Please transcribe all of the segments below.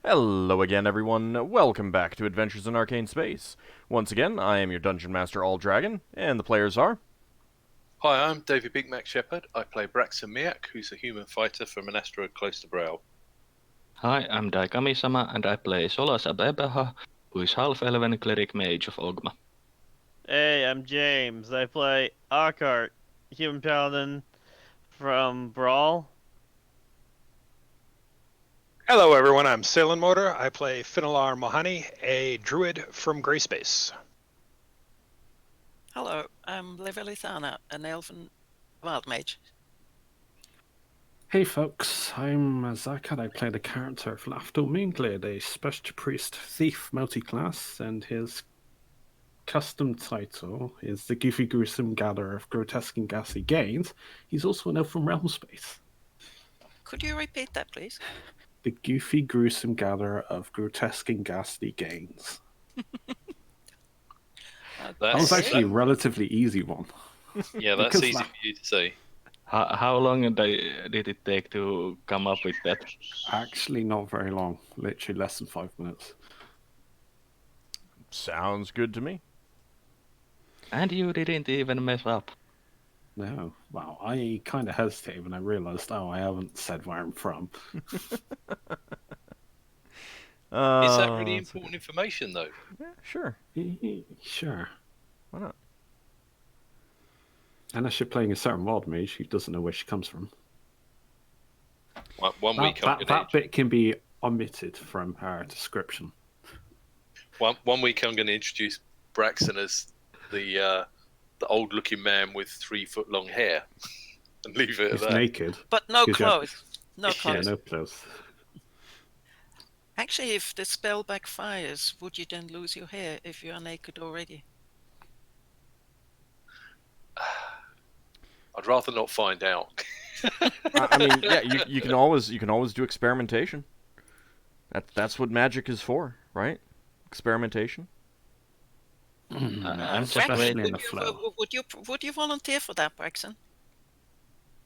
Hello again, everyone. Welcome back to Adventures in Arcane Space. Once again, I am your Dungeon Master, AuldDragon, and the players are... Hi, I'm David Big Mac Shepherd. I play Braxon, who's a human fighter from an asteroid close to Brow. Hi, I'm Daikami-sama, and I play Solas, who is half-elven cleric mage of Ogma. Hey, I'm James. I play Ockar, human paladin from Brawl. Hello everyone, I'm Sailing Motor. I play Finnel'ar Mohani, a druid from Grayspace. Hello, I'm Levalithana, an elven wild mage. Hey folks, I'm Zach and I play the character of Lafdul Moonglade, a special priest thief multi-class, and his custom title is the Goofy Gruesome Gatherer of Grotesque and Ghastly Gains. He's also an elf from Realm Space. Could you repeat that, please? The Goofy Gruesome Gatherer of Grotesque and Ghastly Gains. That was actually a relatively easy one. Yeah, that's easy for you to say. How long did it take to come up with that? Actually, not very long. Literally less than 5 minutes. Sounds good to me. And you didn't even mess up. No. Wow, I kind of hesitated when I realised, I haven't said where I'm from. Is that really important information, though? Yeah, sure. Sure. Why not? Unless you're playing a certain wild mage who doesn't know where she comes from. That bit can be omitted from her description. One week I'm going to introduce Braxon as the old-looking man with 3-foot-long hair, and leave it at that. Naked. But no clothes. No clothes. Yeah, no clothes. Actually, if the spell backfires, would you then lose your hair if you are naked already? I'd rather not find out. I mean, yeah, you can always do experimentation. That's what magic is for, right? Experimentation. I'm just Especially in waiting. the flow. Would you volunteer for that, Braxon?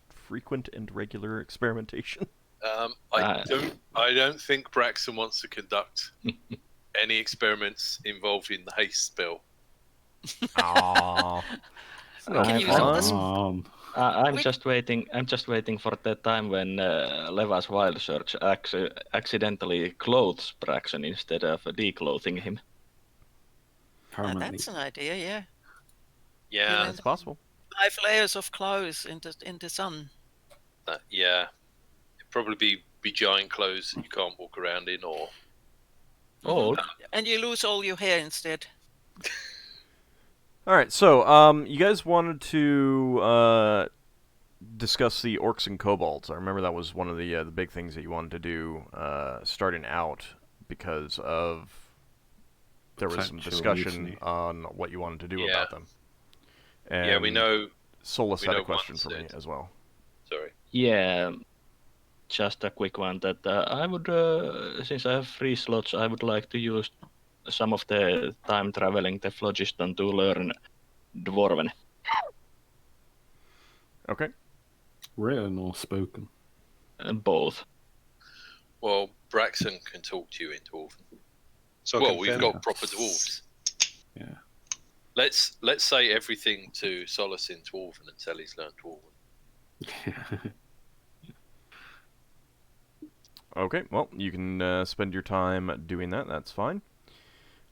Frequent and regular experimentation. I don't think Braxon wants to conduct any experiments involving the haste spell. Aww. Can you use this? I'm just waiting for that time when Leva's Wild Search accidentally clothes Braxon instead of declothing him. That's an idea, yeah. Yeah, it's possible. 5 layers of clothes in the sun. Yeah, it'd probably be giant clothes that you can't walk around in, or. Oh. And you lose all your hair instead. All right, so you guys wanted to discuss the Orcs and Cobalts. I remember that was one of the big things that you wanted to do starting out because of there was some discussion on what you wanted to do about them. And yeah, we know. Solas had a question for me as well. Sorry. Yeah, just a quick one. That I would, since I have 3 slots, I would like to use some of the time traveling the phlogiston to learn Dwarven. Okay. Written or spoken? Both. Well, Braxon can talk to you in Dwarven. So we've got proper dwarves. Yeah. Let's say everything to Solas in Dwarven until he's learned Dwarven. Okay, well, you can spend your time doing that. That's fine.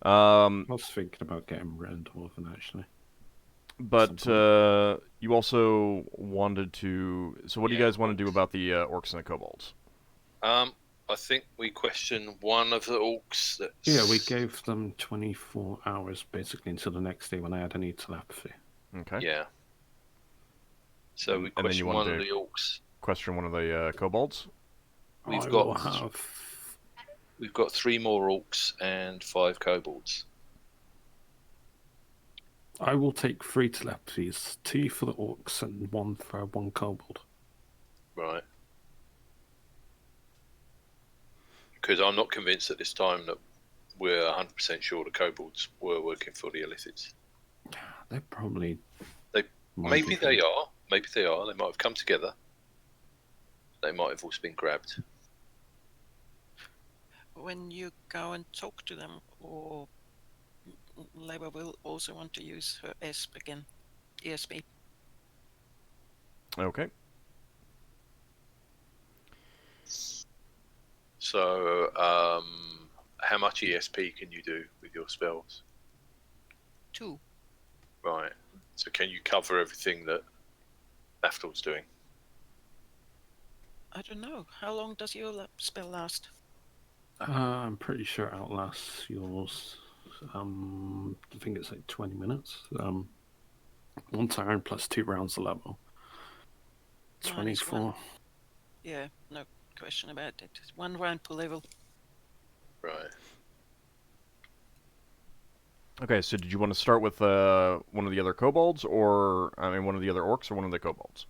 I was thinking about getting Red Dwarven, actually. But you also wanted to... So what do you guys want to do about the Orcs and the Cobalts? I think we questioned one of the Orcs. Yeah, we gave them 24 hours, basically, until the next day when I had any telepathy. Okay. Yeah. So we questioned one of the Orcs. Question one of the Cobalts? We've got 3 more Orcs and 5 Cobalts. I will take 3 telepathies, 2 for the Orcs and 1 for 1 Kobold. Right. Because I'm not convinced at this time that we're 100% sure the Kobolds were working for the Illithids. They're probably... Maybe they are. Maybe they are. They might have come together. They might have also been grabbed. when you go and talk to them, or Leva will also want to use her ESP again. ESP. Okay. So, how much ESP can you do with your spells? 2. Right. So, can you cover everything that Lafdul's doing? I don't know. How long does your spell last? I'm pretty sure it outlasts yours. I think it's like 20 minutes. 1 turn plus 2 rounds of level. Mine is 24. 1. Yeah, no question about it. It's 1 round per level. Right. Okay, so did you want to start with one of the other kobolds, or one of the other orcs, or one of the kobolds?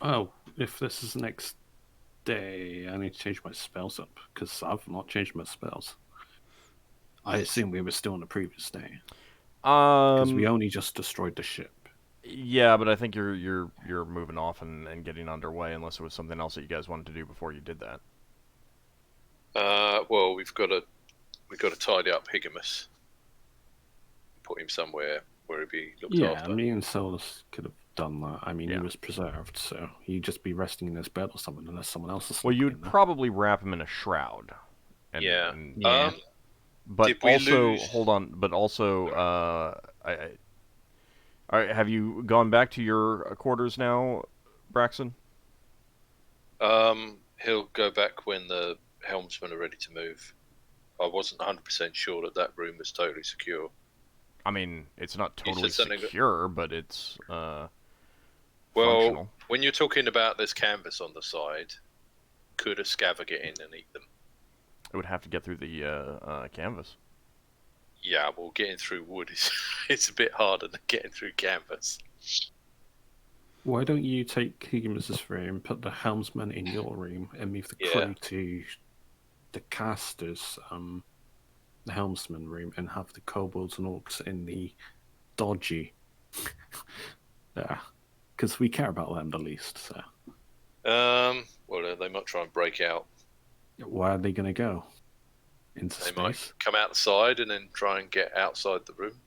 Oh, if this is the next day, I need to change my spells up, because I've not changed my spells. I assume we were still on the previous day, because we only just destroyed the ship. Yeah, but I think you're moving off and getting underway, unless there was something else that you guys wanted to do before you did that. Well, we've got to tidy up Higimus. Put him somewhere where he'd be looked after. Yeah, me and Solas could have done that. I mean, Yeah. he was preserved, so he'd just be resting in his bed or something, unless someone else is Well, sleeping you in would there. probably wrap him in a shroud. Yeah. Yeah. But Did we also, lose- hold on. But also, have you gone back to your quarters now, Braxon? He'll go back when the helmsmen are ready to move. I wasn't 100% sure that room was totally secure. I mean, it's not You said totally something that- secure, but it's Well, functional. when you're talking about this canvas on the side, could a scaver get in and eat them? It would have to get through the canvas. Yeah, well, getting through wood is it's a bit harder than getting through canvas. Why don't you take Higimus's room, put the helmsman in your room, and move the crew to the casters, the helmsman room, and have the kobolds and orcs in the dodgy. Yeah, because we care about them the least. So Well, they might try and break out. where are they going to go? Into They space? might come out the side and then try and get outside the room.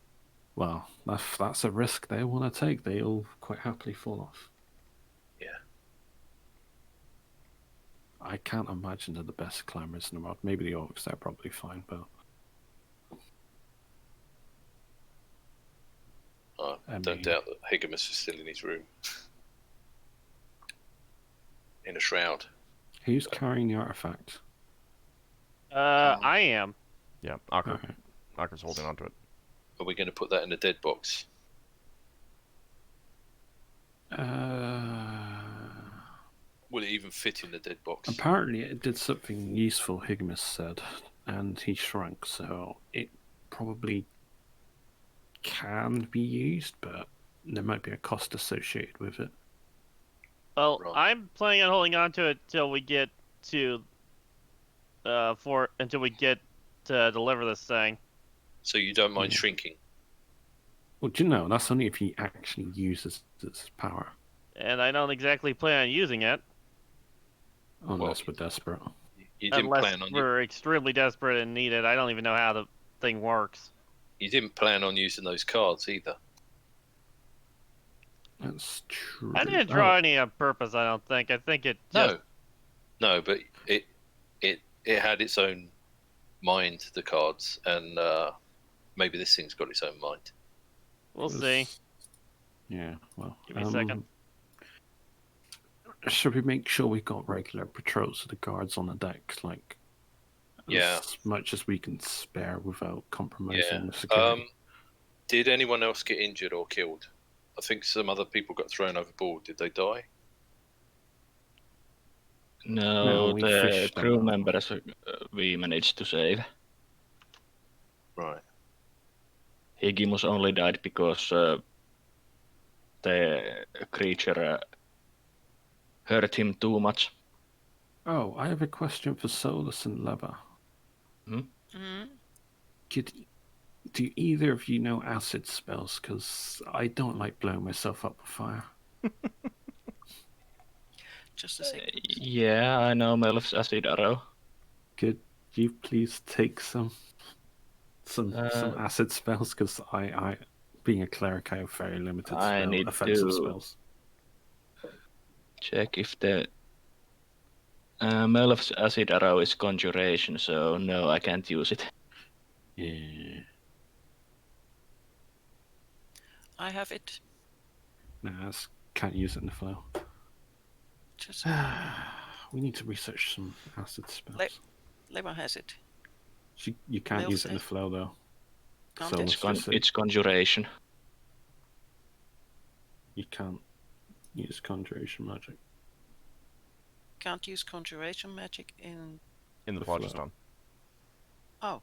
Well, that's a risk they want to take. They'll quite happily fall off. Yeah. I can't imagine they're the best climbers in the world. Maybe the orcs, they're probably fine, but I don't doubt that Higimus is still in his room. In a shroud. who's carrying the artifact? I am. Yeah, Ockar. Alright. Ockar's holding onto it. Are we going to put that in the dead box? Will it even fit in the dead box? Apparently it did something useful, Higimus said, and he shrunk, so it probably can be used, but there might be a cost associated with it. Well, Right. I'm planning on holding on to it till we get to until we get to deliver this thing. So you don't mind Yeah. shrinking? Well, do you know, that's only if he actually uses its power, And I don't exactly plan on using it unless we're desperate. You didn't unless plan on we're extremely desperate and need it. I don't even know how the thing works. you didn't plan on using those cards either. That's true. I didn't draw any on purpose. I don't think. I think it just No, but it had its own mind, the cards, and maybe this thing's got its own mind. We'll see. Yeah, well. Give me a second. Should we make sure we've got regular patrols of the guards on the deck, like Yeah. as much as we can spare without compromising Yeah. the security? Did anyone else get injured or killed? I think some other people got thrown overboard. Did they die? No, we the fished them crew out. members we managed to save. Right. Higimus only died because the creature hurt him too much. Oh, I have a question for Solas and Leva. Mm-hmm. Do either of you know acid spells? Because I don't like blowing myself up with fire. Just a second. Yeah, I know Melv's acid arrow. Good. you please take some acid spells? Because I, being a cleric, I have very limited I need offensive to spells. check if the Melf's acid arrow is conjuration, so no, I can't use it. Yeah. I have it. Nah, can't use it in the flow. Just We need to research some acid spells. Leva has it. You can't Mills use it in the has- flow though. Can't So it? let's just say It's conjuration. you can't use conjuration magic. Can't use conjuration magic in. In the The flow. phlogiston. Oh,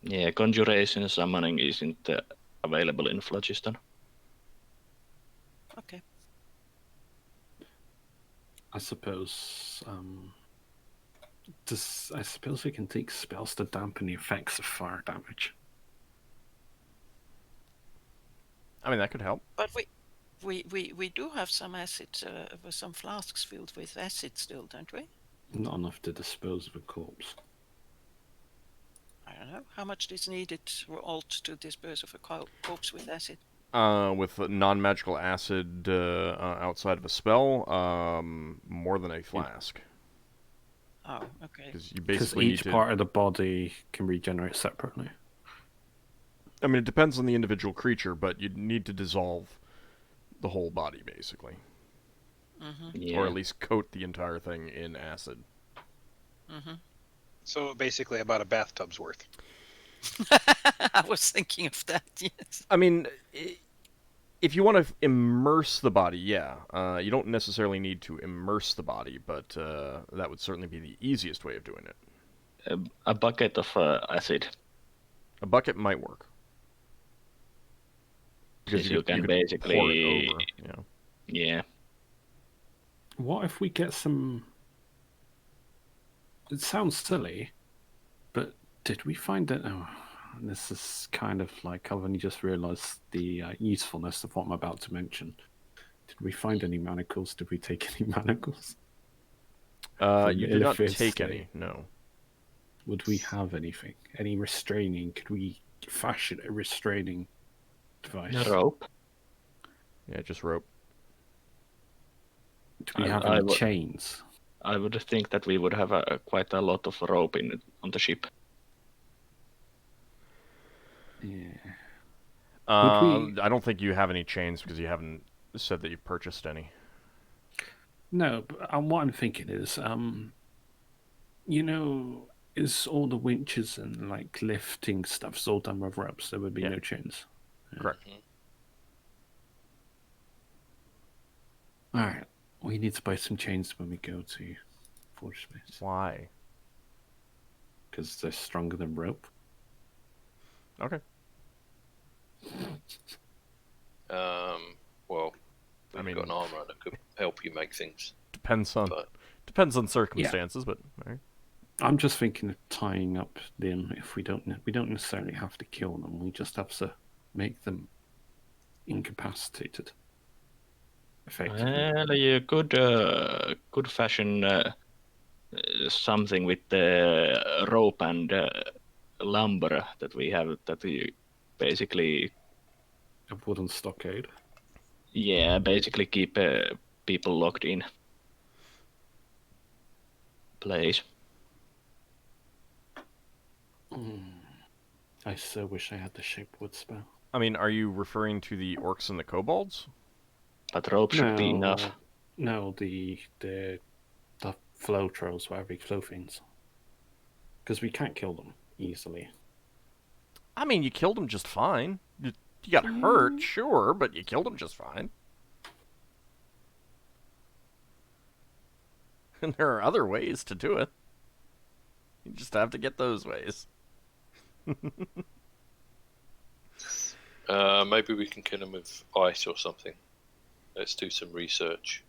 Yeah, conjuration summoning isn't available in Phlogiston. okay. I suppose. I suppose we can take spells to dampen the effects of fire damage. I mean, that could help. But we do have some acid, some flasks filled with acid still, don't we? Not enough to dispose of a corpse. I don't know. How much is needed for alt to dispose of a corpse with acid? With non-magical acid outside of a spell, more than a flask. Oh, okay. Because you Because basically need each to. part of the body can regenerate separately. I mean, it depends on the individual creature, but you'd need to dissolve the whole body, basically. Mm-hmm. Yeah. Or at least coat the entire thing in acid. Mm-hmm. So basically about a bathtub's worth. I was thinking of that, yes. I mean, if you want to immerse the body, yeah. You don't necessarily need to immerse the body, but that would certainly be the easiest way of doing it. A bucket of acid. A bucket might work. Because Since you can could basically- pour it over. Yeah. Yeah. What if we get some... It sounds silly, but did we find that... Oh, this is kind of like... I've only just realised the usefulness of what I'm about to mention. Did we find any manacles? Did we take any manacles? You did not Illithid take state. any, no. Would we have anything? Any restraining? Could we fashion a restraining device? A rope. Yeah, just rope. Do we have I any would- chains? I would think that we would have quite a lot of rope on the ship. Yeah. I don't think you have any chains because you haven't said that you've purchased any. No, but what I'm thinking is, you know, is all the winches and like lifting stuff's all done with ropes? There would be Yeah. no chains. Correct. All right, we need to buy some chains when we go to Forge Space Why? because they're stronger than rope. Okay. Well, I we've mean- got an armor that could help you make things. Depends on But circumstances, but all right. I'm just thinking of tying up them. If we don't necessarily have to kill them. We just have to make them incapacitated. Effectively. Well, you could fashion something with the rope and lumber that we have. That we basically, A wooden stockade. basically keep people locked in place. I so wish I had the shape wood spell. I mean, are you referring to the orcs and the kobolds? But rope should be enough. No, the flow trolls, whatever flow things. Because we can't kill them easily. I mean, you killed them just fine. You got hurt, sure, but you killed them just fine. And there are other ways to do it. You just have to get those ways. Maybe we can kill them with ice or something. Let's do some research.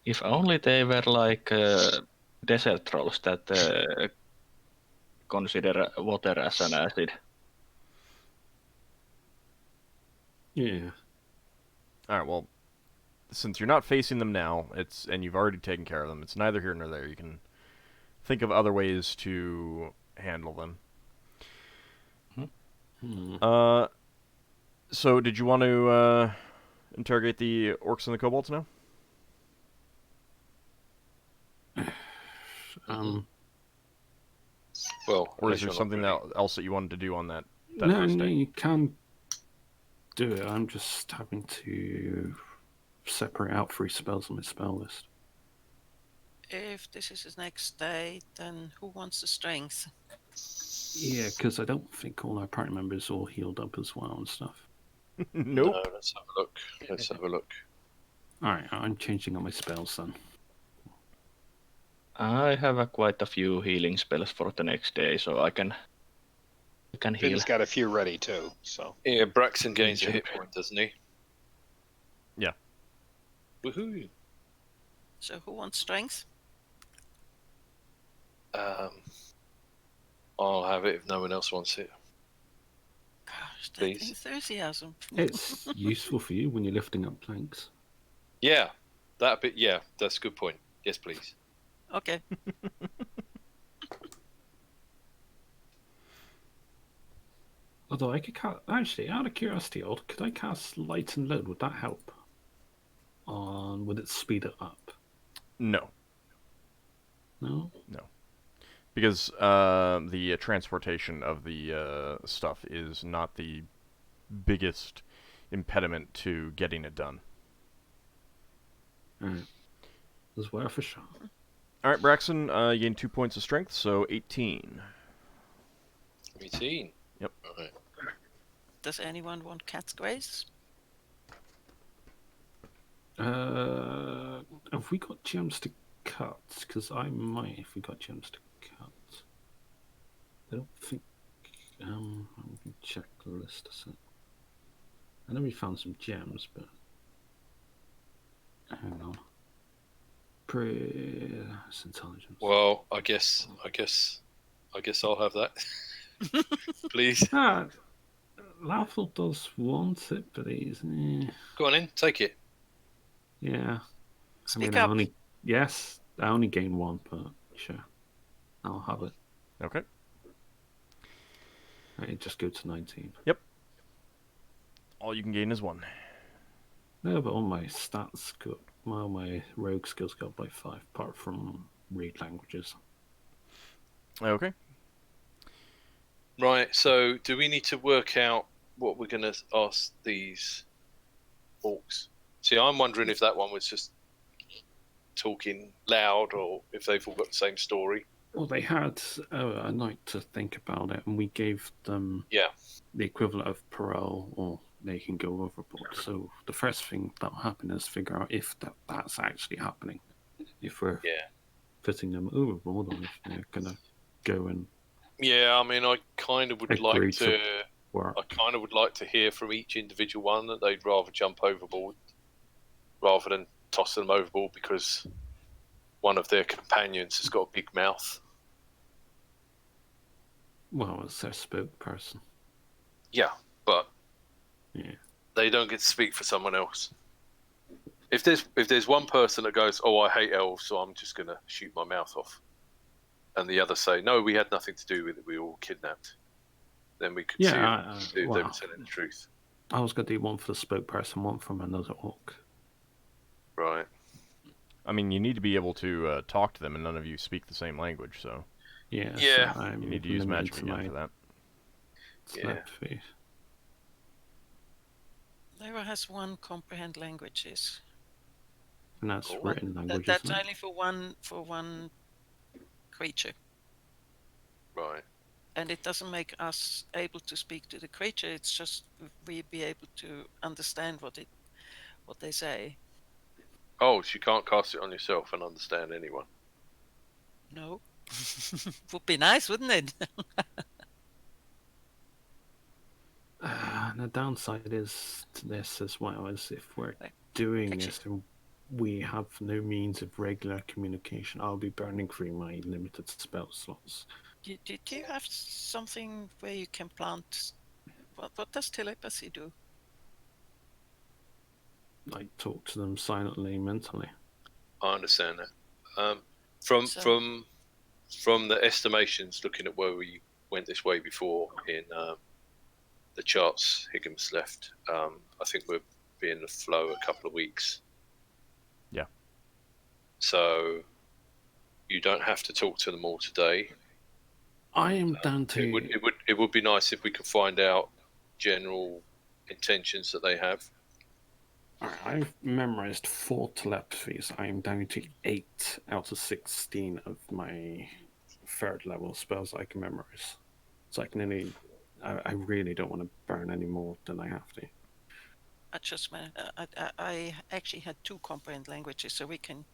If only they were like desert trolls that consider water as an acid. Yeah. All right, well, since you're not facing them now, and you've already taken care of them, it's neither here nor there. You can think of other ways to handle them. So did you want to interrogate the orcs and the kobolds now? Well, Or is unless there you're not something really- else that you wanted to do on that No, first no, day? you can do it. I'm just having to separate out 3 spells on my spell list. If this is his next day, then who wants the strength? Yeah, because I don't think all our party members all healed up as well and stuff. Nope. No, let's have a look. Let's have a look. Alright, I'm changing on my spells then. I have quite a few healing spells for the next day, so I can heal. Finn's got a few ready too. So Yeah, Braxon gains a Jump. hit point, doesn't he? Yeah. Woohoo! So who wants strength? I'll have it if no one else wants it. Gosh, that Please. enthusiasm. It's useful for you when you're lifting up planks. Yeah, that bit. Yeah, that's a good point. Yes, please. Okay. Although I could cast, actually, out of curiosity, could I cast Light and Load? Would that help? Would it speed it up? No. No? Because the transportation of the stuff is not the biggest impediment to getting it done. Alright. It was worth a shot. Alright, Braxon, you gain 2 points of strength, so 18. 18. Yep. Right. Does anyone want cat's grace? Have we got gems to cut? Because I might if we got gems to cut. I don't think. Let me check the list a sec. I know we found some gems, but hang on. It's intelligence. Well, I guess I'll have that. Please. Lafdul does want it, but he's Go on in, take it. yeah. Speak I up. only gain 1, but sure, I'll have it. Okay. It just go to 19. All you can gain is 1. No, but all my stats got, well, my rogue skills got by 5, apart from read languages. Okay. Right. So, do we need to work out what we're going to ask these orcs? See, I'm wondering if that one was just talking loud, or if they've all got the same story. Well, they had a night to think about it, and we gave them Yeah. the equivalent of parole, or they can go overboard. So the first thing that'll happen is figure out if that's actually happening. If we're Yeah. putting them overboard, or if they're gonna go and Yeah. I mean, I kind of would Agree like to to. work. I kind of would like to hear from each individual one that they'd rather jump overboard rather than toss them overboard because one of their companions has got a big mouth. Well, it's their spokesperson. Yeah, but Yeah. they don't get to speak for someone else. If there's one person that goes, "Oh, I hate elves, so I'm just gonna shoot my mouth off," and the others say, "No, we had nothing to do with it. We were all kidnapped," then we could see if they were telling the truth. I was going to do one for the spokesperson, one from another orc. Right. I mean, you need to be able to talk to them, and none of you speak the same language, so Yeah. Yeah. So I'm you need to use limited magic to again my for that. telepathy. Lyra has 1 comprehend languages. And that's Cool. written language, That's isn't it? only for one creature, Right. and it doesn't make us able to speak to the creature. It's just we be able to understand what they say. Oh, so you can't cast it on yourself and understand anyone. No, would be nice, wouldn't it? And the downside is to this as well, is if we're Like, doing actually- this and we have no means of regular communication, I'll be burning through my limited spell slots. Do you have something where you can plant? What does telepathy do? Like, talk to them silently, mentally. I understand that. From So- from from the estimations, looking at where we went this way before in the charts Higgins left, I think we'll be in the flow a couple of weeks. Yeah. So you don't have to talk to them all today. I am down to. It would be nice if we could find out general intentions that they have. Alright, I've memorized 4 telepathies. I am down to 8 out of 16 of my 3rd level spells I can memorize. So I can only. I really don't want to burn any more than I have to. I actually had 2 comprehend languages, so we can,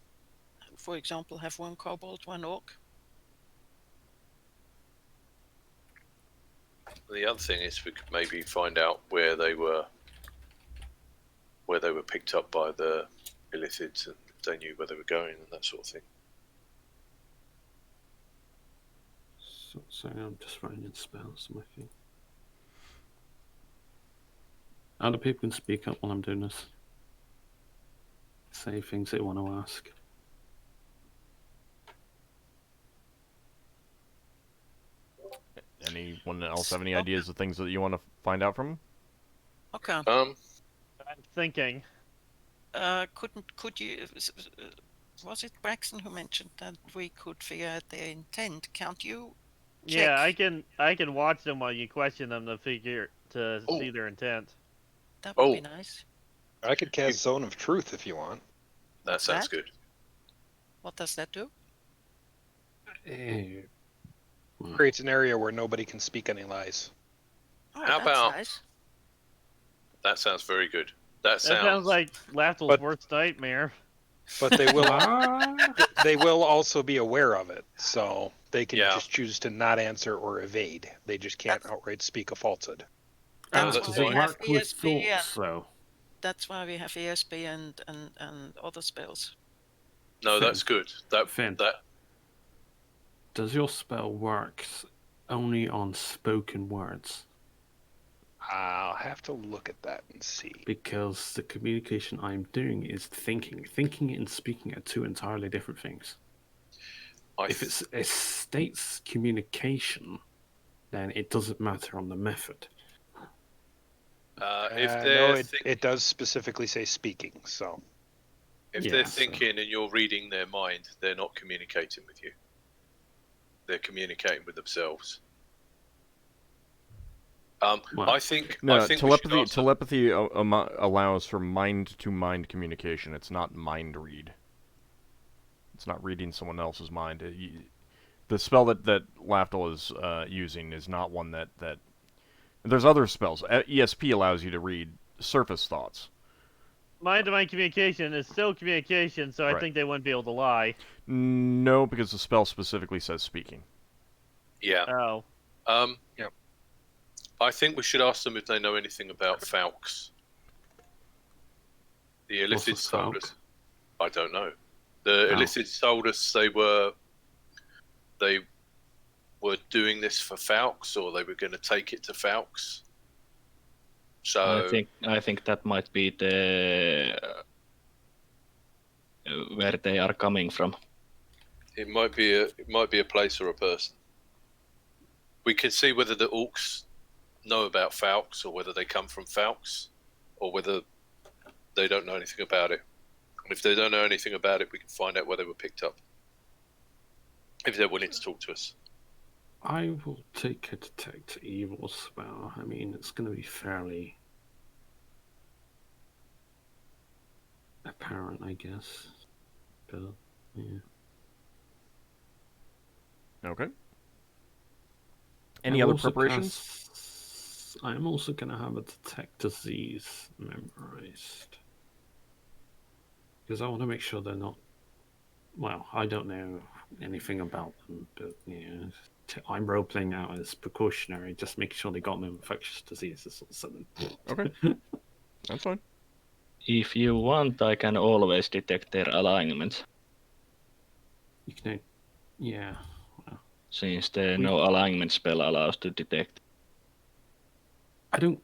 for example, have 1 kobold, 1 orc. The other thing is we could maybe find out where they were picked up by the illithids, and if they knew where they were going and that sort of thing. So I'm just writing in spells on my thing. Other people can speak up while I'm doing this. Say things they want to ask. Anyone else have any ideas of things that you want to find out from them? Okay. I'm thinking. Could you? Was it Braxon who mentioned that we could figure out their intent? Can't you? Yeah, check? I can watch them while you question them to see their intent. That would be nice. I could cast Zone of Truth if you want. That sounds That? good. What does that do? Creates an area where nobody can speak any lies. Oh, How that's about- nice. That sounds very good. That sounds like Lafdul's But- worst nightmare. But they will they will also be aware of it, so they can Yeah. just choose to not answer or evade. They just can't That's- outright speak a falsehood. That's that's does why it we fine. have work with ESP thoughts, though? That's why we have ESP and other spells. No, Finn. that's good. Finn. That Does your spell work only on spoken words? I'll have to look at that and see. Because the communication I'm doing is thinking. Thinking and speaking are 2 entirely different things. If it's a states communication, then it doesn't matter on the method. if No, they're it does specifically say speaking, so if Yeah, they're so- thinking and you're reading their mind, they're not communicating with you. They're communicating with themselves. Well, I think No, we should ask them- telepathy allows for mind-to-mind communication. It's not mind read. It's not reading someone else's mind. The spell that Lafdul is using is not one that. There's other spells. ESP allows you to read surface thoughts. Mind-to-mind communication is still communication, so I Right. think they wouldn't be able to lie. No, because the spell specifically says speaking. Yeah. Oh. Yep. I think we should ask them if they know anything about Falks. The What's a Illithids told Falk? us. I don't know. The Oh. Illithids told us they were doing this for Falks, or they were going to take it to Falks. So I think that might be the where they are coming from. it might be a place or a person. We can see whether the Orcs know about Falks, or whether they come from Falks, or whether they don't know anything about it. And if they don't know anything about it, we can find out where they were picked up. If they're willing to talk to us. I will take a detect evil spell. I mean, it's going to be fairly apparent, I guess. But yeah. Okay. Any I'll other also preparations? I'm also going to have a detect disease memorized. Because I want to make sure they're not. Well, I don't know anything about them, but yeah, I'm role playing out as precautionary, just making sure they got no infectious diseases or something. Okay. That's fine. If you want, I can always detect their alignment, You can, yeah. since the no alignment spell allows to detect. I don't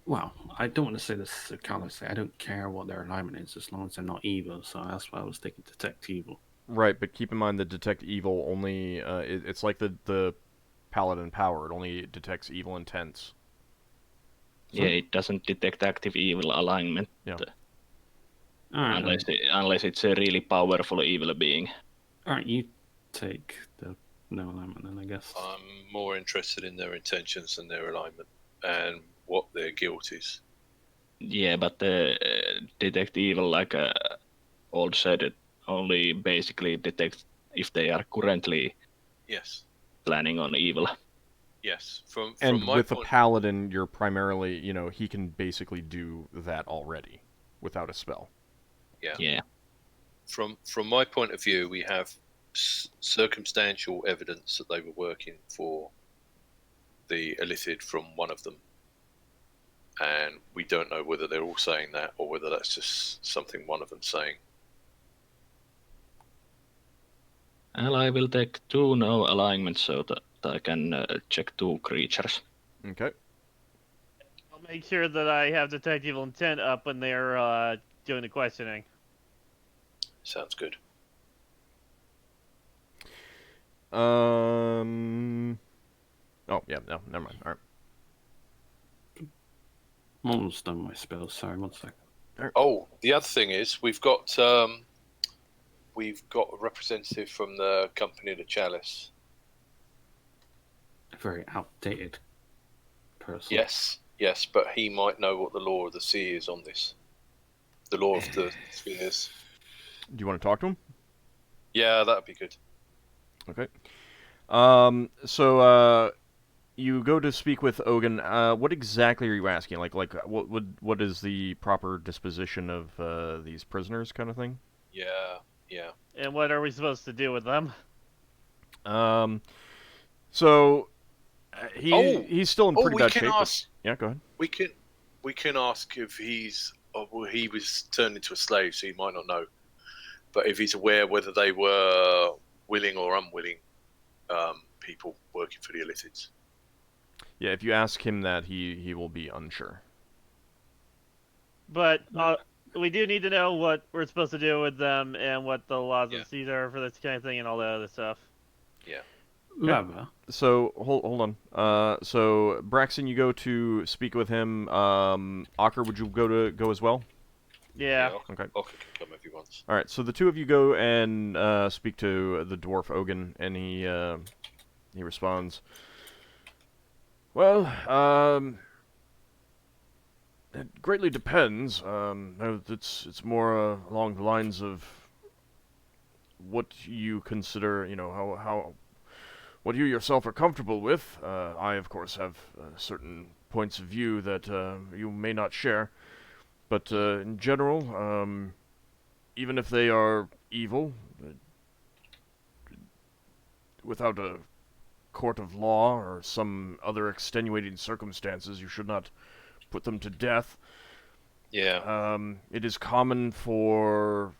want to say this sarcastically. I don't care what their alignment is as long as they're not evil. So that's why I was taking detect evil. Right, but keep in mind that detect evil only, it's like the paladin power, it only detects evil intents. Yeah, it doesn't detect active evil alignment Yeah. Alright, unless it's a really powerful evil being. alright, you take the no alignment then, I guess. I'm more interested in their intentions and their alignment and what their guilt is. Yeah, but the detect evil, like Old said, it only basically detects if they are currently Yes. planning on evil. Yes. From And my with a point, paladin, you're primarily, he can basically do that already without a spell. Yeah. from my point of view, we have circumstantial evidence that they were working for the Illithid from one of them, and we don't know whether they're all saying that or whether that's just something one of them's saying. Well, I will take 2 no alignments so that I can check 2 creatures. Okay. I'll make sure that I have detect evil intent up when they're doing the questioning. Sounds good. Oh, yeah, no, never mind. All right. I'm almost done my spells, sorry, 1 second. Oh, the other thing is we've got a representative from the company, the Chalice. A very outdated person. Yes, but he might know what the law of the sea is on this. The law of the spheres. Do you want to talk to him? Yeah, that'd be good. Okay. You go to speak with Ogun. What exactly are you asking? Like, what is the proper disposition of these prisoners, kind of thing? Yeah. And what are we supposed to do with them? So he's still in pretty we bad can shape. ask. Yeah, go ahead. We can ask if he's. Well, he was turned into a slave, so he might not know. But if he's aware whether they were willing or unwilling people working for the Illithids. Yeah, if you ask him that, he will be unsure. But we do need to know what we're supposed to do with them and what the laws of the seas are for this kind of thing and all that other stuff. Yeah. Lava. So hold on. So Braxon, you go to speak with him. Ockar, would you go as well? Yeah. Okay. Ockar can come if he wants. All right. So the two of you go and speak to the dwarf Ogun, and he responds. Well, it greatly depends. It's more along the lines of what you consider, how what you yourself are comfortable with. I, of course, have certain points of view that you may not share, but in general, even if they are evil, without a court of law or some other extenuating circumstances, you should not put them to death. Yeah. It is common for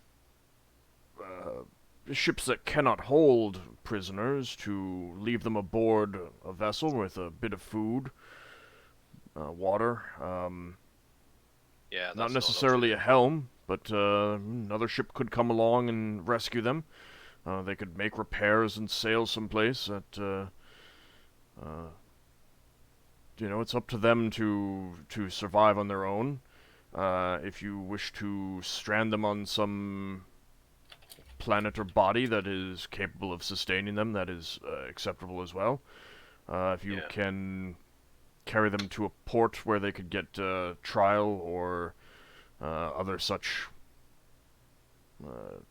ships that cannot hold prisoners to leave them aboard a vessel with a bit of food, water. Yeah. That's Not necessarily a helm, but another ship could come along and rescue them. They could make repairs and sail someplace that, it's up to them to survive on their own. If you wish to strand them on some planet or body that is capable of sustaining them, that is acceptable as well. If you can carry them to a port where they could get trial or other such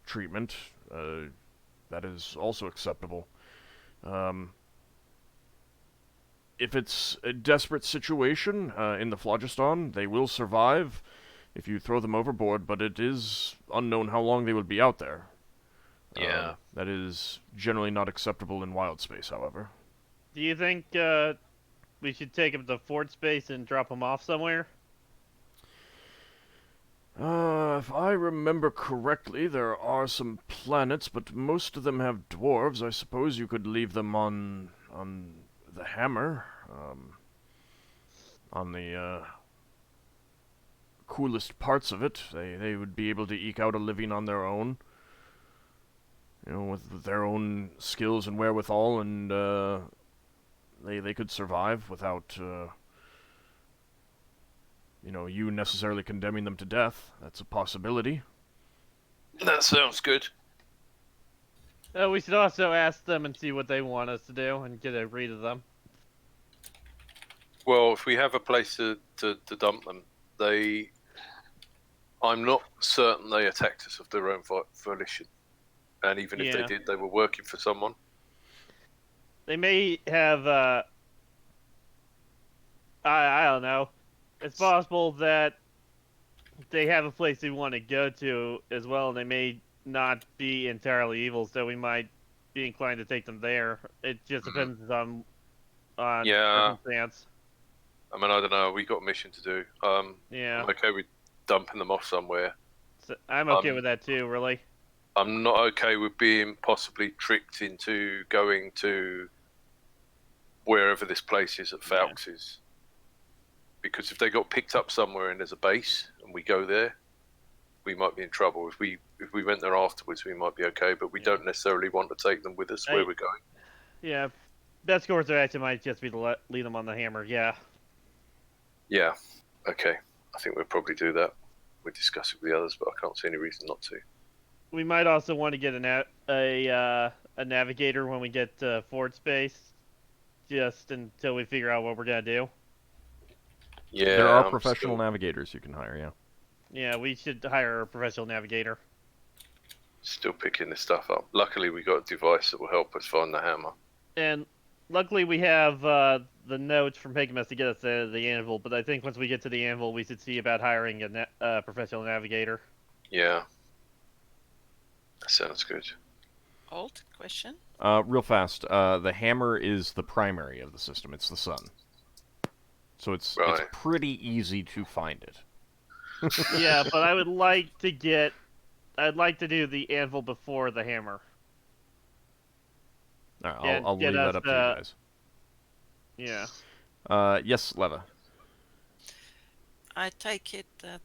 treatment, that is also acceptable. If it's a desperate situation in the Phlogiston, they will survive if you throw them overboard, but it is unknown how long they will be out there. Yeah. That is generally not acceptable in wild space, however. Do you think we should take them to fort space and drop them off somewhere? If I remember correctly, there are some planets, but most of them have dwarves. I suppose you could leave them on the Hammer, on the coolest parts of it. They would be able to eke out a living on their own. with their own skills and wherewithal, and they could survive without you necessarily condemning them to death. That's a possibility. That sounds good. We should also ask them and see what they want us to do and get a read of them. Well, if we have a place to dump them, I'm not certain they attacked us of their own volition. And even if they did, they were working for someone. They may have, I don't know. It's possible that they have a place they want to go to as well, and they may not be entirely evil, so we might be inclined to take them there. It just depends on circumstance. I mean, I don't know. We got a mission to do. Yeah. I'm okay with dumping them off somewhere. So I'm okay with that too, really. I'm not okay with being possibly tricked into going to wherever this place is at Falk's. Because if they got picked up somewhere and there's a base and we go there, we might be in trouble. If we went there afterwards, we might be okay, but we don't necessarily want to take them with us where we're going. Yeah, best course of action might just be to leave them on the hammer. Yeah. Yeah. Okay. I think we'll probably do that. We'll discuss it with the others, but I can't see any reason not to. We might also want to get a navigator when we get to Fort Space, just until we figure out what we're gonna do. Yeah, there are professional navigators you can hire. Yeah. Yeah, we should hire a professional navigator. Still picking this stuff up. Luckily, we got a device that will help us find the hammer. And luckily, we have the notes from Pigmas to get us to the anvil. But I think once we get to the anvil, we should see about hiring a professional navigator. Yeah. That sounds good. Old question? Real fast. The hammer is the primary of the system. It's the sun. So it's pretty easy to find it. Yeah, but I would like to I'd like to do the anvil before the hammer. All right, I'll leave that up to you guys. Yeah. Yes, Leva. I take it that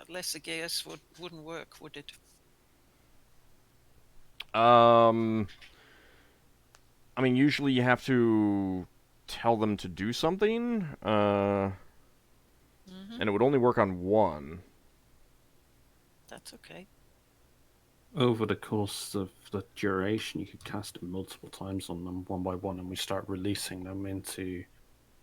lesser gears wouldn't work, would it? I mean, usually you have to tell them to do something, and it would only work on one. That's okay. Over the course of the duration, you could cast it multiple times on them, one by one, and we start releasing them into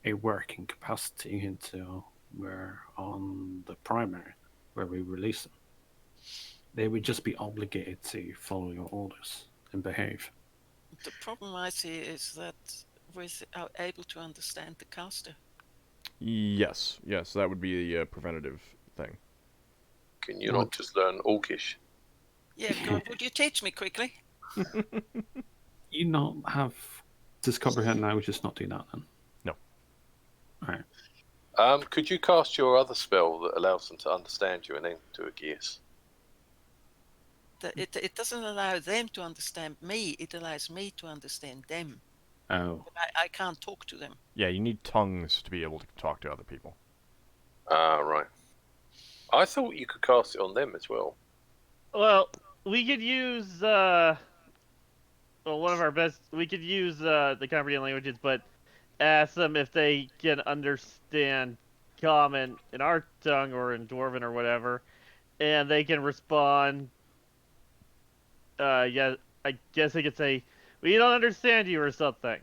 a working capacity into where on the primary, where we release them. They would just be obligated to follow your orders and behave. The problem I see is that we're able to understand the caster. Yes, that would be a preventative thing. Can you not just learn Orcish? Yeah, God, would you teach me quickly? You not have just comprehend languages, not do that then? No. Alright. Could you cast your other spell that allows them to understand you and then do a gears? It doesn't allow them to understand me, it allows me to understand them. Oh. But I can't talk to them. Yeah, you need tongues to be able to talk to other people. Right. I thought you could cast it on them as well. Well, we could use one of our best. We could use the comprehend languages, but ask them if they can understand common in our tongue or in Dwarven or whatever, and they can respond. Yeah, I guess they could say, "We don't understand you" or something,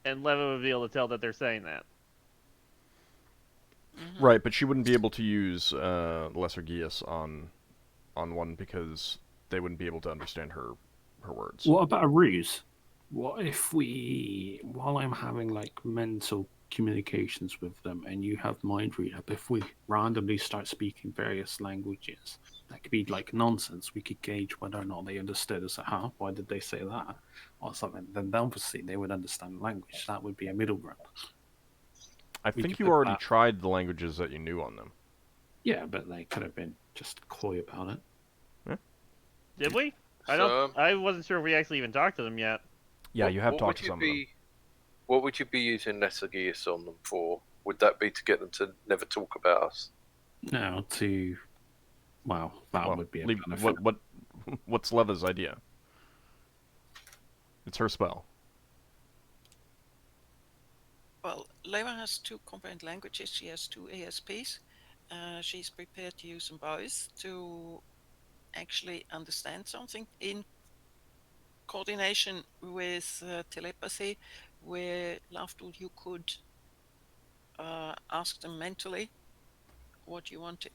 and Leva would be able to tell that they're saying that. Right, but she wouldn't be able to use Lesser Geas on one because they wouldn't be able to understand her words. What about a ruse? What if while I'm having like mental communications with them and you have mind read up, if we randomly start speaking various languages, that could be like nonsense. We could gauge whether or not they understood us. Why did they say that? Or something. Then obviously they would understand language. That would be a middle ground. I think you already tried the languages that you knew on them. Yeah, but they could have been just coy about it. Yeah. Did we? I wasn't sure if we actually even talked to them yet. Yeah, you have talked to some of them. What would you be using Lesser Geas on them for? Would that be to get them to never talk about us? No, that would be a benefit. What's Leva's idea? It's her spell. Well, Leva has 2 component languages. She has 2 ASPs. She's prepared to use them both to actually understand something in coordination with telepathy, where Lafdul you could ask them mentally what you wanted.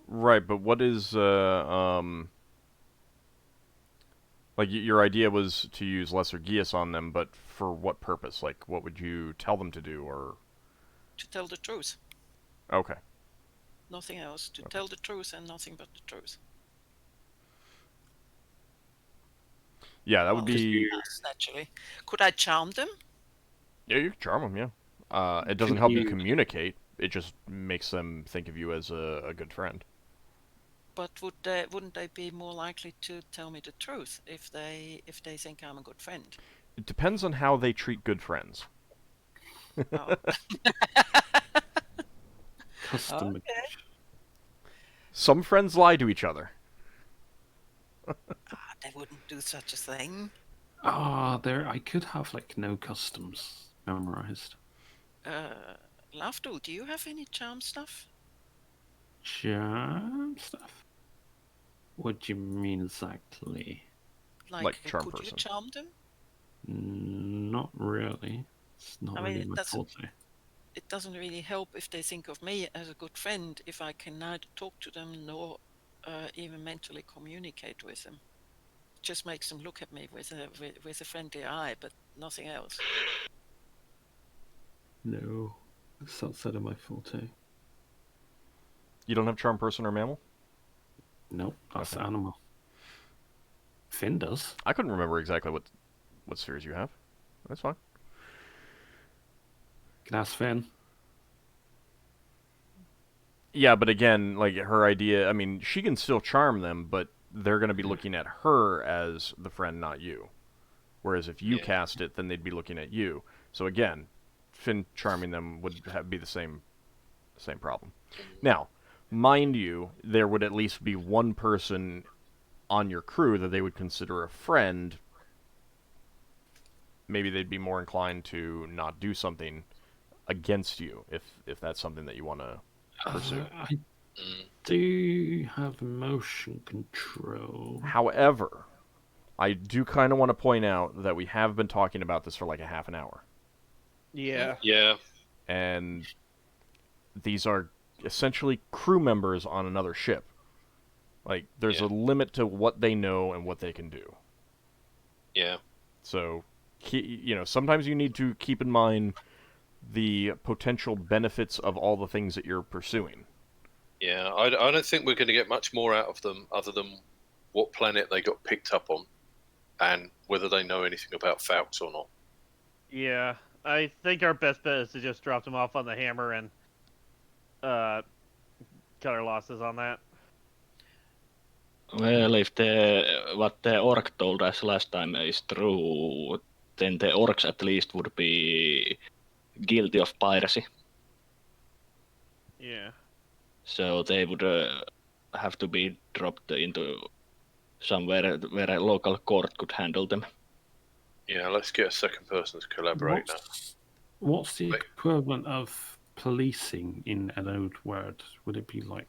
Right, but what is like your idea was to use Lesser Geas on them, but for what purpose? Like, what would you tell them to do, or? To tell the truth. Okay. Nothing else. To tell the truth and nothing but the truth. Yeah, that would Well, be. yes, naturally. Could I charm them? Yeah, you can charm them. Yeah. It doesn't Could help you you- communicate. It just makes them think of you as a good friend. But wouldn't they be more likely to tell me the truth if they think I'm a good friend? It depends on how they treat good friends. Oh. Custom. Okay. Some friends lie to each other. They wouldn't do such a thing. There. I could have like no customs memorized. Lafdul, do you have any charm stuff? Charm stuff. What do you mean exactly? Like charm could person. you charm them? Not really. It's not I mean, really it my doesn't- forte. It doesn't really help if they think of me as a good friend if I can neither talk to them nor even mentally communicate with them. It just makes them look at me with a friendly eye, but nothing else. No, it's outside of my forte. You don't have charm person or mammal? Nope, that's Okay. animal. Finn does. I couldn't remember exactly what spheres you have. That's fine. Can ask Finn. Yeah, but again, like her idea, I mean, she can still charm them, but they're going to be looking at her as the friend, not you. Whereas if you Yeah. cast it, then they'd be looking at you. So again, Finn charming them would be the same problem. Now, mind you, there would at least be one person on your crew that they would consider a friend. Maybe they'd be more inclined to not do something against you if that's something that you want to pursue. I Mm. do have motion control. However, I do kind of want to point out that we have been talking about this for like a half an hour. Yeah. Yeah. And these are essentially crew members on another ship. Like, there's Yeah. a limit to what they know and what they can do. Yeah. So, sometimes you need to keep in mind the potential benefits of all the things that you're pursuing. Yeah. I don't think we're going to get much more out of them other than what planet they got picked up on and whether they know anything about Falx or not. Yeah. I think our best bet is to just drop them off on the hammer and cut our losses on that. Well, if what the orc told us last time is true, then the orcs at least would be guilty of piracy. Yeah. So they would have to be dropped into somewhere where a local court could handle them. Yeah, let's get a second person to collaborate now. What's the Wait. equivalent of policing in an old word? Would it be like?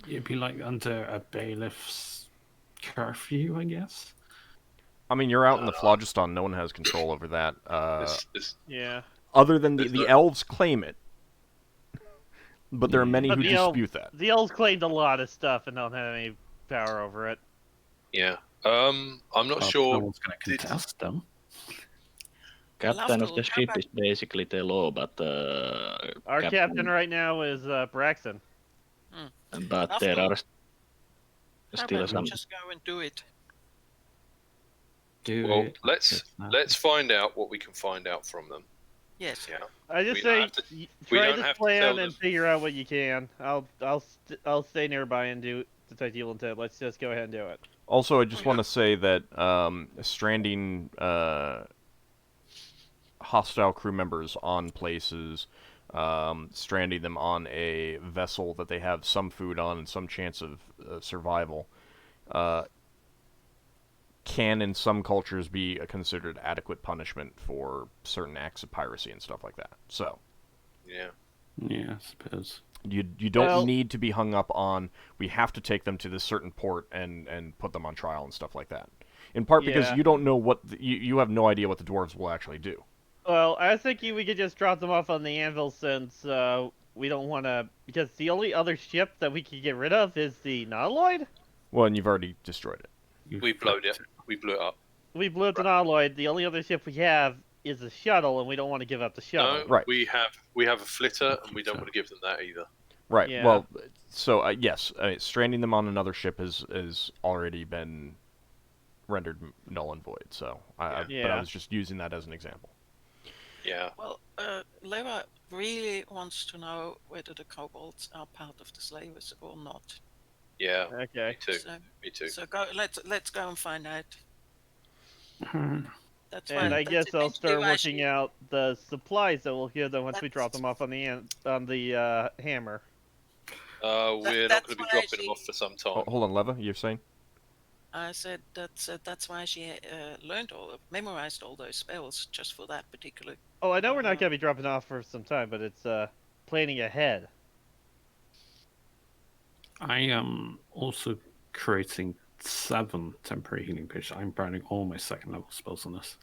It'd be like under a bailiff's curfew, I guess. I mean, you're out in the Phlogiston. No one has control over that. Yeah. Other than the There's elves claim it. But there are many But who the elves- dispute that. The elves claimed a lot of stuff and don't have any power over it. Yeah. I'm not Well, sure. No one's going to did- contest them. Captain of Lafdul, the how ship about- is basically the law, but Our captain right now is Braxon. But there are How still about some. we just go and do it? Do Well, it. let's find out what we can find out from them. Yes. Yeah. I just We say don't have to- we try don't this have to tell plan them. and figure out what you can. I'll stay nearby and do detect evil intent. Let's just go ahead and do it. Also, I just want to say that stranding hostile crew members on places stranding them on a vessel that they have some food on and some chance of survival, can in some cultures be a considered adequate punishment for certain acts of piracy and stuff like that. So, Yeah. Yeah, I suppose. you don't Well- need to be hung up on, we have to take them to this certain port and put them on trial and stuff like that. In part because Yeah. you don't know what you have no idea what the dwarves will actually do. Well, I was thinking we could just drop them off on the anvil since we don't want to. Because the only other ship that we could get rid of is the Nautiloid. Well, and you've already destroyed it. We blew it. We blew it up. We blew up the Nautiloid. The only other ship we have is the shuttle, and we don't want to give up the shuttle. No, Right. we have a flitter, and we don't want to give them that either. Right. Yeah. Well, so yes, stranding them on another ship has already been rendered null and void. So, but I Yeah. was just using that as an example. Yeah. Well, Leva really wants to know whether the kobolds are part of the slavers or not. Yeah. Okay. Me too. So, Me too. so let's go and find out. Alright. That's And why- I that's guess I'll eventually start why working she- out the supplies that we'll give them once we drop That's- them off on the hammer. We're not that's going to be why dropping she- them off for some time. Hold on, Leva, you're saying? I said that's why she memorized all those spells just for that particular. Oh, I know we're not gonna be dropping off for some time, but it's planning ahead. I am also creating 7 temporary healing potions. I'm burning all my 2nd level spells on this.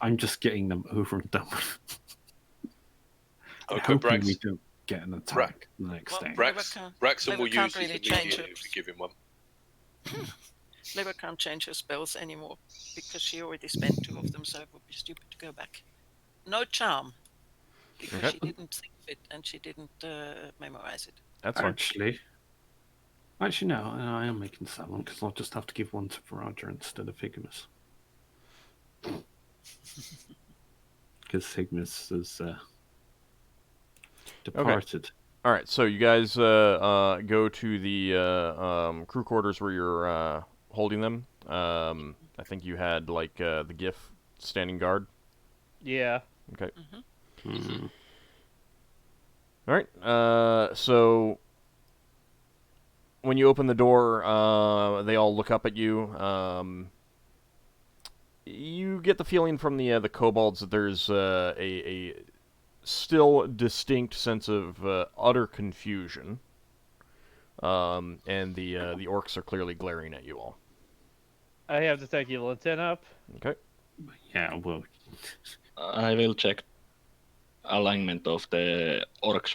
I'm just getting them over and done with. Okay, Hoping Brax. we don't get an attack the next Well, day. Braxon Lever will can't use his really change immediate it. if we give him one. Leva can't change her spells anymore because she already spent 2 of them, so it would be stupid to go back. No charm because Okay. she didn't think of it and she didn't memorize it. That's fine. Actually, no, I am making 7 because I'll just have to give 1 to Viraja instead of Higmus. Because Higmus has departed. All right, so you guys go to the crew quarters where you're holding them. I think you had like the GIF standing guard. Yeah. Okay. Hmm. All right. So when you open the door, they all look up at you. You get the feeling from the kobolds that there's a still distinct sense of utter confusion, and the orcs are clearly glaring at you all. I have Detect Evil Intent up. Okay. Yeah, well, I will check alignment of the orc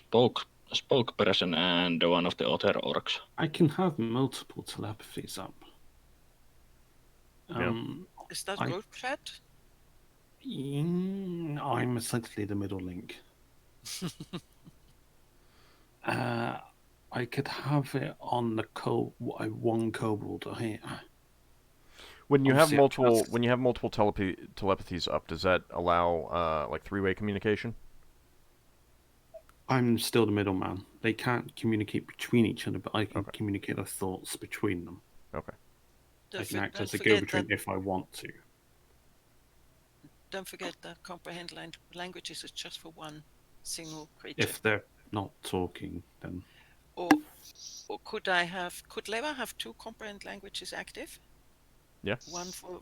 spokesperson and one of the other orcs. I can have multiple telepathies up. Is that I- group chat? I'm essentially the middle link. I could have it on the one kobold here. When you have Obviously, multiple telepathies up, does that allow like 3-way communication? I'm still the middleman. They can't communicate between each other, but I can Okay. communicate our thoughts between them. Okay. I Don't can act don't as a forget go-between that- if I want to. Don't forget that comprehend languages is just for one single creature. If they're not talking, then Or could Leva have 2 comprehend languages active? Yeah. One for.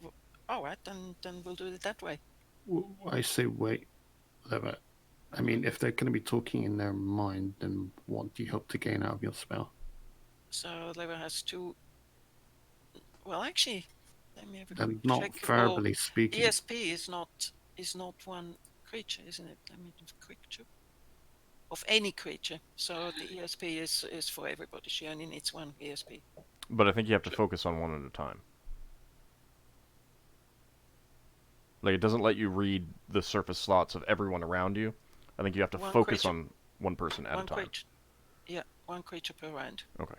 All right, then we'll do it that way. I say wait. Lever. I mean, if they're going to be talking in their mind, then what do you hope to gain out of your spell? So Leva has 2. Well, actually, let me have a And quick not check. verbally speaking. ESP is not one creature, isn't it? Let me do a quick check. Of any creature. So the ESP is for everybody. She only needs 1 ESP. But I think you have to focus on one at a time. Like, it doesn't let you read the surface thoughts of everyone around you. I think you have to One focus creature- on one person at a One time. creature. Yeah, 1 creature per round. Okay.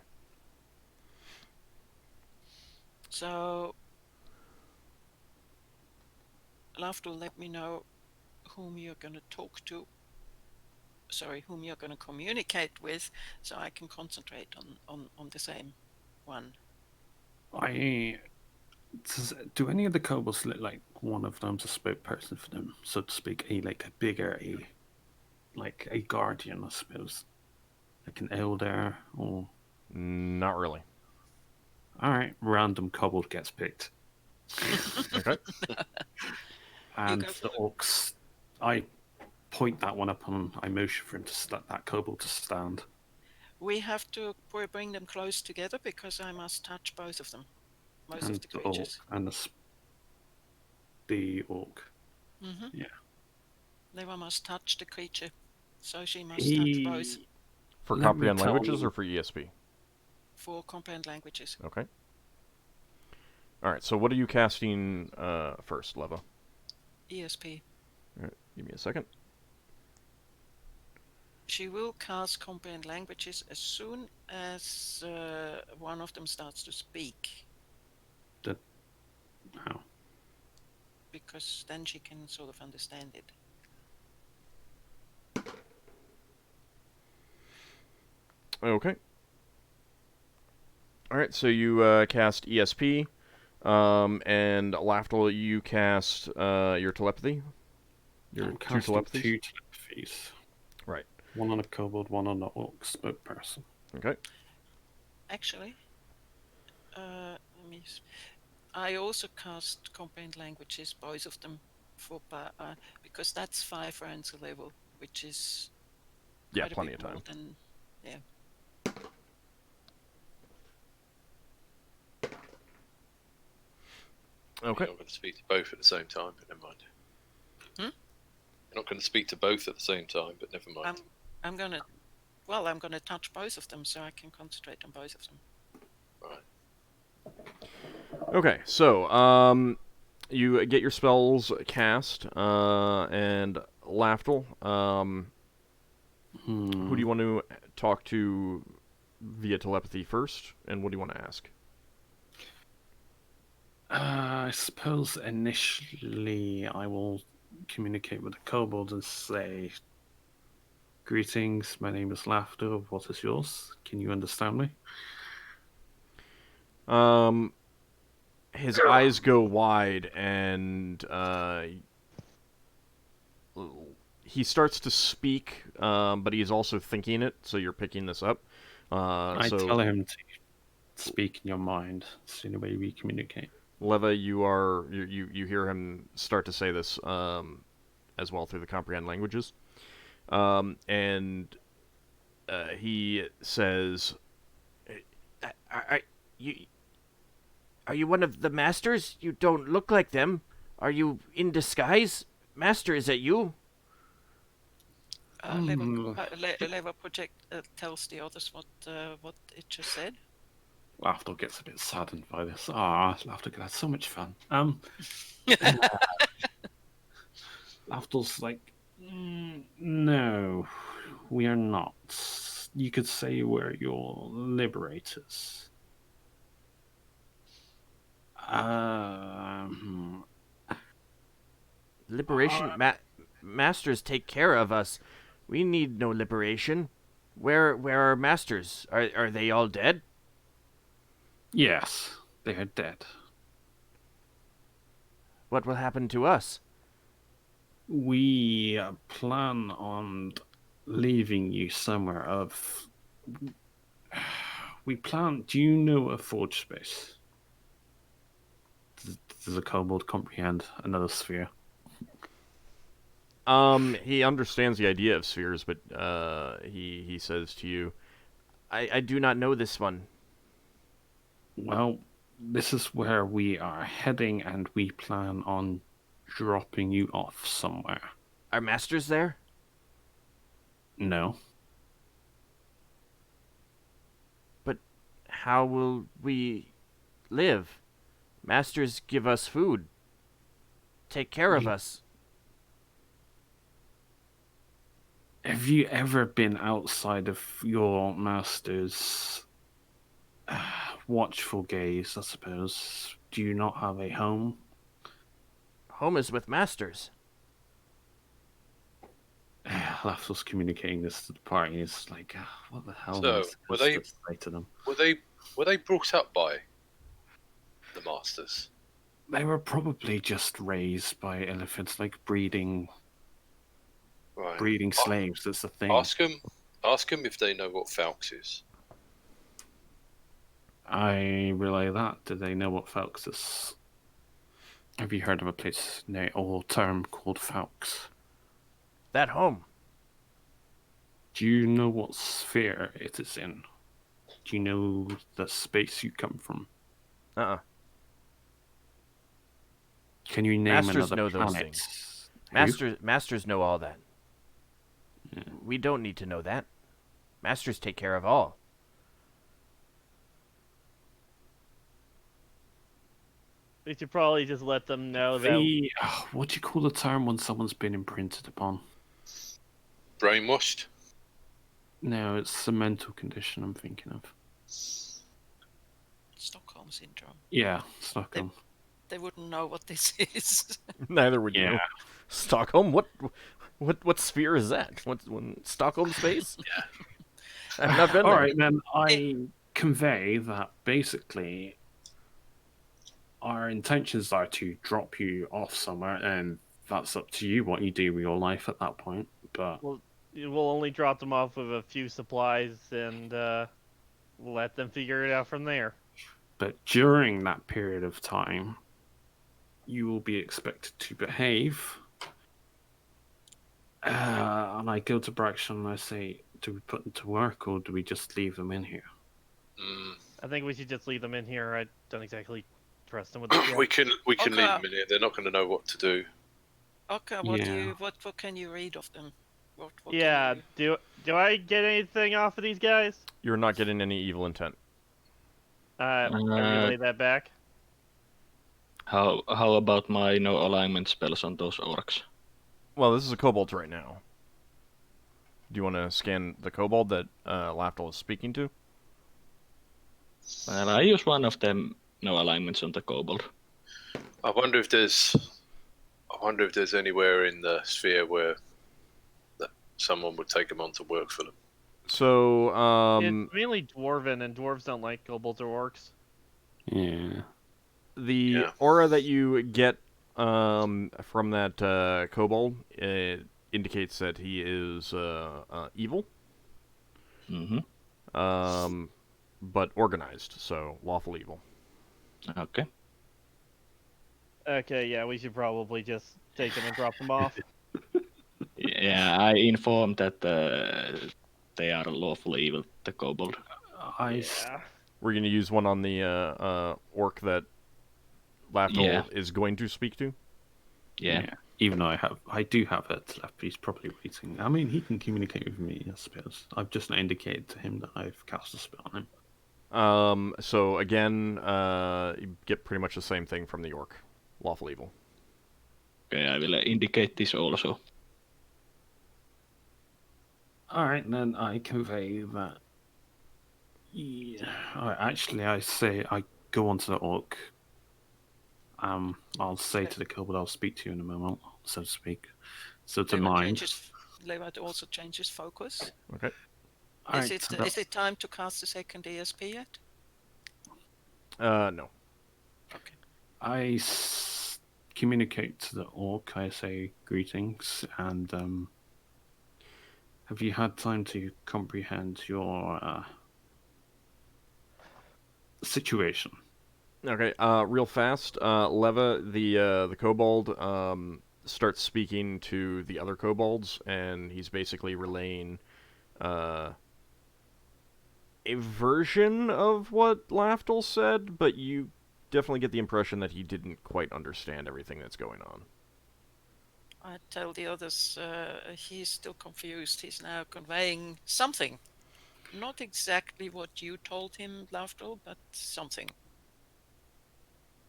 So, Lafdul, let me know whom you're going to talk to. Sorry, whom you're going to communicate with, so I can concentrate on the same one. Do any of the kobolds look like one of them's a spokesperson for them, so to speak, a bigger like a guardian, I suppose, like an elder, or Not really. all right, random kobold gets picked, Okay. and go the for it. orcs. I point that one up and I motion for him to that kobold to stand. We have to bring them close together because I must touch both of them. Most And of the the orc creatures. and the orc. Mm-hmm. Yeah. Leva must touch the creature, so she must touch both For Let me comprehend tell languages you- or for ESP? for comprehend languages. Okay. All right. So what are you casting first, Leva? ESP. All right, give me a second. She will cast comprehend languages as soon as one of them starts to speak, Wow. because then she can sort of understand it. Okay. All right. So you cast ESP, and Lafdul, you cast your telepathy. Your I'm two casting telepathies. 2 telepathies. Right. One on a kobold, one on the orc spokesperson. Okay. Actually, I also cast comprehend languages, both of them, because that's 5 rounds a level, which is Yeah, quite a plenty bit of time. more than, yeah. Okay. You're not going to speak to both at the same time, but never mind. Hmm? You're not going to speak to both at the same time, but never mind. I'm gonna touch both of them so I can concentrate on both of them. Right. Okay. So you get your spells cast, and Lafdul, who do you want to talk to via telepathy first, and what do you want to ask? I suppose initially I will communicate with the kobold and say, "Greetings, my name is Lafdul. What is yours? Can you understand me?" His eyes go wide, and he starts to speak, but he's also thinking it. So you're picking this up. I So tell him to speak in your mind. It's the only way we communicate. Leva, you hear him start to say this as well through the comprehend languages, and he says, "Are you one of the masters? You don't look like them. Are you in disguise? Master, is that you?" Leva tells the others what it just said. Lafdul gets a bit saddened by this. Lafdul had so much fun. Lafdul's like, no, we are not. You could say we're your liberators. Liberation? Masters take care of us. We need no liberation. Where are masters? Are they all dead? Yes, they are dead. What will happen to us? We plan on leaving you somewhere of. We plan. Do you know a forge space? Does a kobold comprehend another sphere? He understands the idea of spheres, but he says to you, I do not know this one. Well, this is where we are heading, and we plan on dropping you off somewhere. Are masters there? No. But how will we live? Masters give us food. Take care of us. Have you ever been outside of your master's watchful gaze, I suppose? Do you not have a home? Home is with masters. Lafdul's communicating this to the party. It's like, what the hell So, am I supposed to say to them? Were they brought up by the masters? They were probably just raised by elephants, like breeding Right. breeding slaves is the thing. Ask them if they know what Falx is. I relay that. Do they know what Falx is? Have you heard of a place or term called Falx? That home. Do you know what sphere it is in? Do you know the space you come from? Uh-uh. Can you name Masters another know those planet? things. Who? Masters know all that. Yeah. We don't need to know that. Masters take care of all. We should probably just let them know that. What do you call the term when someone's been imprinted upon? Brainwashed? No, it's the mental condition I'm thinking of. Stockholm syndrome. Yeah, Stockholm. They wouldn't know what this is. Neither would Yeah. you. Stockholm? What sphere is that? What's Stockholm space? Yeah. I've not been All there. right, then I convey that basically our intentions are to drop you off somewhere, and that's up to you what you do with your life at that point. But We'll only drop them off with a few supplies and let them figure it out from there. But during that period of time, you will be expected to behave. And I go to Braxon and I say, do we put them to work or do we just leave them in here? I think we should just leave them in here. I don't exactly trust them with the ship. We can leave Okay. them in here. They're not going to know what to do. Okay, what can you read of them? What Yeah, can do I get anything off of these guys? You're not getting any evil intent. I relay that back. How about my no alignment spells on those orcs? Well, this is a kobold right now. Do you want to scan the kobold that Lafdul is speaking to? Well, I use one of them no alignments on the kobold. I wonder if there's anywhere in the sphere where someone would take them on to work for them. So, It's mainly dwarven, and dwarves don't like kobolds or orcs. Yeah. the aura that you get from that kobold indicates that he is evil, Mm-hmm. but organized, so lawful evil. Okay. Okay, yeah, we should probably just take them and drop them off. Yeah, I informed that they are lawful evil, the kobold. Yeah. We're going to use one on the orc that Lafdul is going to speak to? Yeah. Even though I do have it left, he's probably waiting. I mean, he can communicate with me, I suppose. I've just not indicated to him that I've cast a spell on him. So again, you get pretty much the same thing from the orc. Lawful evil. Okay, I will indicate this also. Alright, then I convey that. Yeah. Actually, I say I go on to the orc. I'll say to the kobold, I'll speak to you in a moment, so to speak. So to mind. Levat also changes focus. Okay. Is it time to cast the second ESP yet? No. Okay. I communicate to the orc. I say greetings, and have you had time to comprehend your situation? Okay. Real fast. Leva, the kobold, starts speaking to the other kobolds, and he's basically relaying a version of what Lafdul said, but you definitely get the impression that he didn't quite understand everything that's going on. I tell the others he's still confused. He's now conveying something. Not exactly what you told him, Lafdul, but something.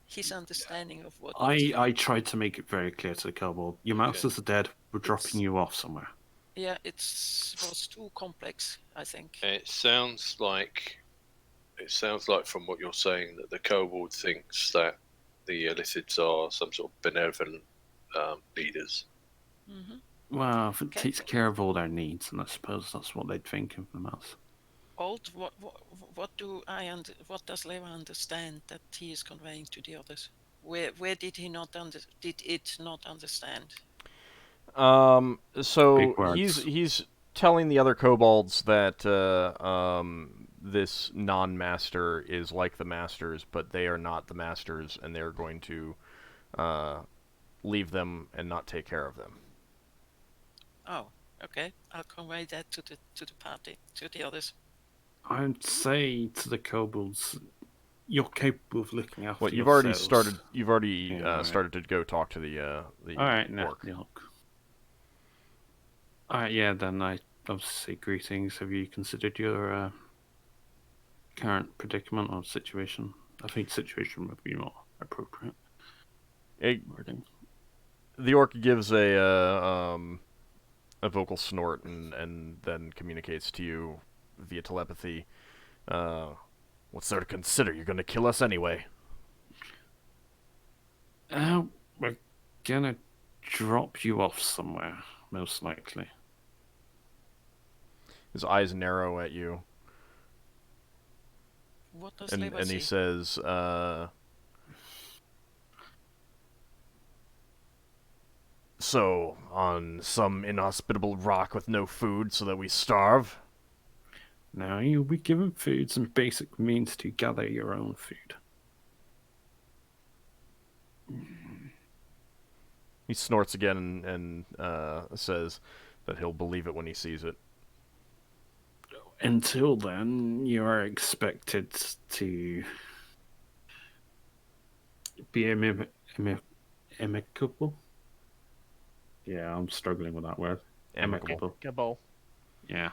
His understanding of what... I tried to make it very clear to the kobold. Your masters are dead. We're dropping you off somewhere. Yeah, it was too complex, I think. It sounds like from what you're saying that the kobold thinks that the Illithids are some sort of benevolent leaders. Mm-hmm. Well, if it takes care of all their needs, and I suppose that's what they'd think of them as. What does Leva understand that he is conveying to the others? Where did he not did it not understand? So Big words. he's telling the other kobolds that this non-master is like the masters, but they are not the masters, and they're going to leave them and not take care of them. Oh, okay. I'll convey that to the party, to the others. I'd say to the kobolds, you're capable of looking after What you've yourselves. already started? You've already Yeah, right. started to go talk to the All right, no, orc. All right, yeah. Then I obviously greetings. Have you considered your current predicament or situation? I think situation would be more appropriate wording. The orc gives a vocal snort and then communicates to you via telepathy. What's there to consider? You're going to kill us anyway. We're gonna drop you off somewhere, most likely. His eyes narrow at you, What does and Leva he see? says, "So, on some inhospitable rock with no food, so that we starve." Now you'll be given foods and basic means to gather your own food. He snorts again and says that he'll believe it when he sees it. Until then, you are expected to be amicable. Yeah, I'm struggling with that word. Amicable. Cabal. Yeah.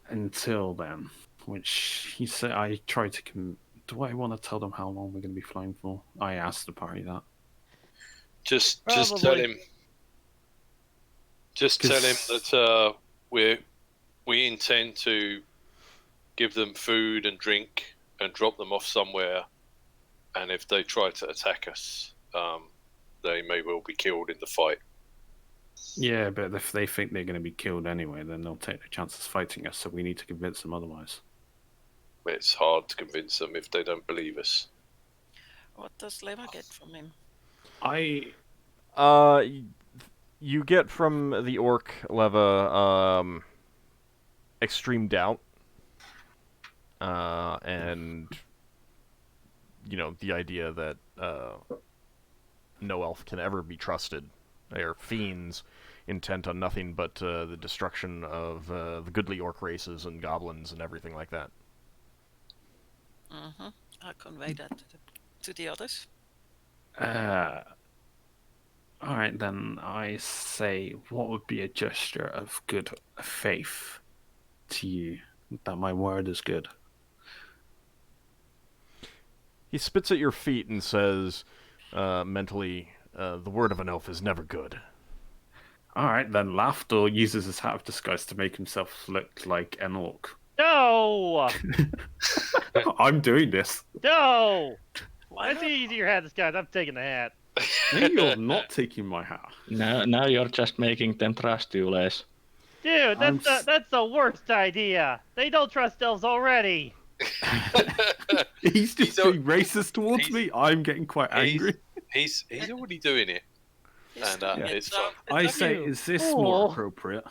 Until then, which he said, I tried to. Do I want to tell them how long we're going to be flying for? I asked the party that. Just tell Probably. him. Just tell him that we intend to give them food and drink and drop them off somewhere, and if they try to attack us, they may well be killed in the fight. Yeah, but if they think they're going to be killed anyway, then they'll take their chances fighting us, so we need to convince them otherwise. It's hard to convince them if they don't believe us. What does Leva get from him? You get from the orc, Leva, extreme doubt, and the idea that no elf can ever be trusted. They are fiends, intent on nothing but the destruction of the goodly orc races and goblins and everything like that. Mm-hmm. I'll convey that to the others. Alright, then I say, what would be a gesture of good faith to you that my word is good? He spits at your feet and says, mentally, the word of an elf is never good. Alright, then Lafdul uses his hat of disguise to make himself look like an orc. No! I'm doing this. No! Why That's not? easier hat disguise. I'm taking the hat. No, you're not taking my hat. Now you're just making them trust you less. Dude, that's the worst idea. They don't trust elves already. He's just He's being racist towards me. I'm getting quite angry. He's already doing it, and it's fun. I say, is this more appropriate?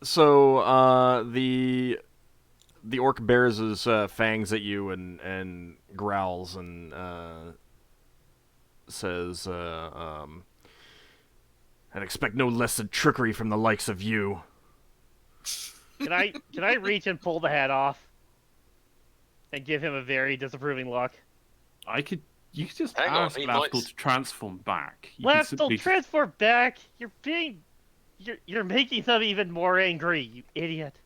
So, the orc bares his fangs at you and growls and says, "I'd expect no less than trickery from the likes of you." Can I reach and pull the hat off? And give him a very disapproving look. You could just Hang on, ask he Lafdul might- to transform back. You can Lafdul, simply- transform back. You're making them even more angry, you idiot.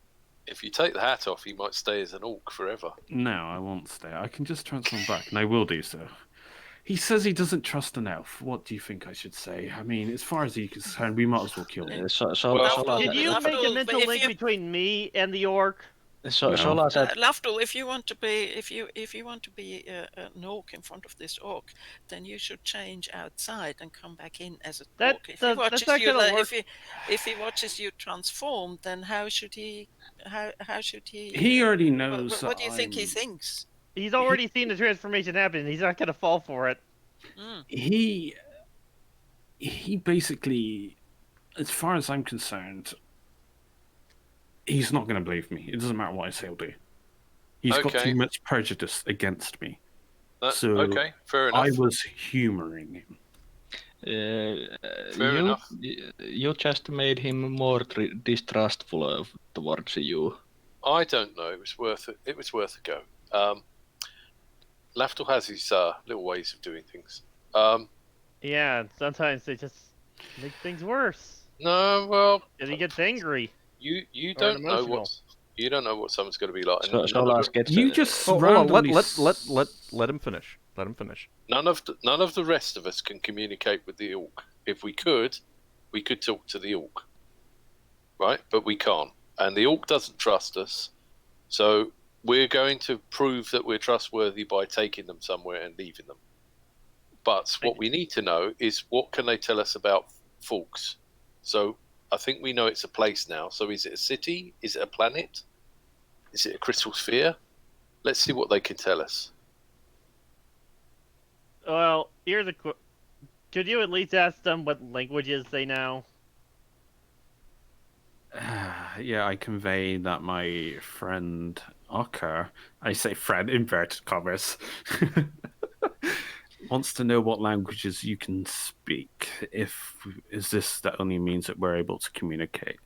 If you take the hat off, he might stay as an orc forever. No, I won't stay. I can just transform back, and I will do so. He says he doesn't trust an elf. What do you think I should say? I mean, as far as he's concerned, we might as well kill him. Can you Lafdul, make a but mental if link you- between me and the orc? Solas said, Lafdul, if you want to be an orc in front of this orc, then you should change outside and come back in as a orc. If he watches not you, gonna work. if he watches you transform, then how should he? How should he? He already knows. What do you think he thinks? He's already seen the transformation happen. He's not gonna fall for it. Mm. He basically as far as I'm concerned, he's not going to believe me. It doesn't matter what I say or do. He's got Okay. too much prejudice against me. So Okay, fair enough. I was humouring him. Fair enough. You just made him more distrustful towards you. I don't know. It was worth it. It was worth a go. Lafdul has his little ways of doing things. Yeah, sometimes they just make things worse. No, well, And he gets angry. you Or don't know emotional. what someone's going to be like. So and none of Solas the- gets. You just Oh, hold on. randomly... Let him finish. Let him finish. None of the rest of us can communicate with the orc. If we could talk to the orc, right? But we can't, and the orc doesn't trust us. So we're going to prove that we're trustworthy by taking them somewhere and leaving them. But what we need to know is what can they tell us about Forks? So I think we know it's a place now. So is it a city? Is it a planet? Is it a crystal sphere? Let's see what they can tell us. Well, here's a could you at least ask them what languages they know? Yeah, I convey that my friend Ockar, I say friend, inverted commas, wants to know what languages you can speak. Is this that only means that we're able to communicate?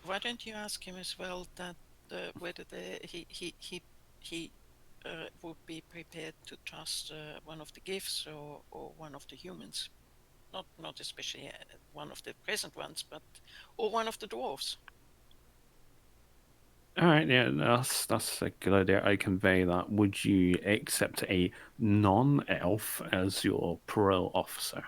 Why don't you ask him as well that whether he would be prepared to trust one of the gifts or one of the humans, not especially one of the present ones, or one of the dwarves. All right, yeah, that's a good idea. I convey that. Would you accept a non-elf as your parole officer?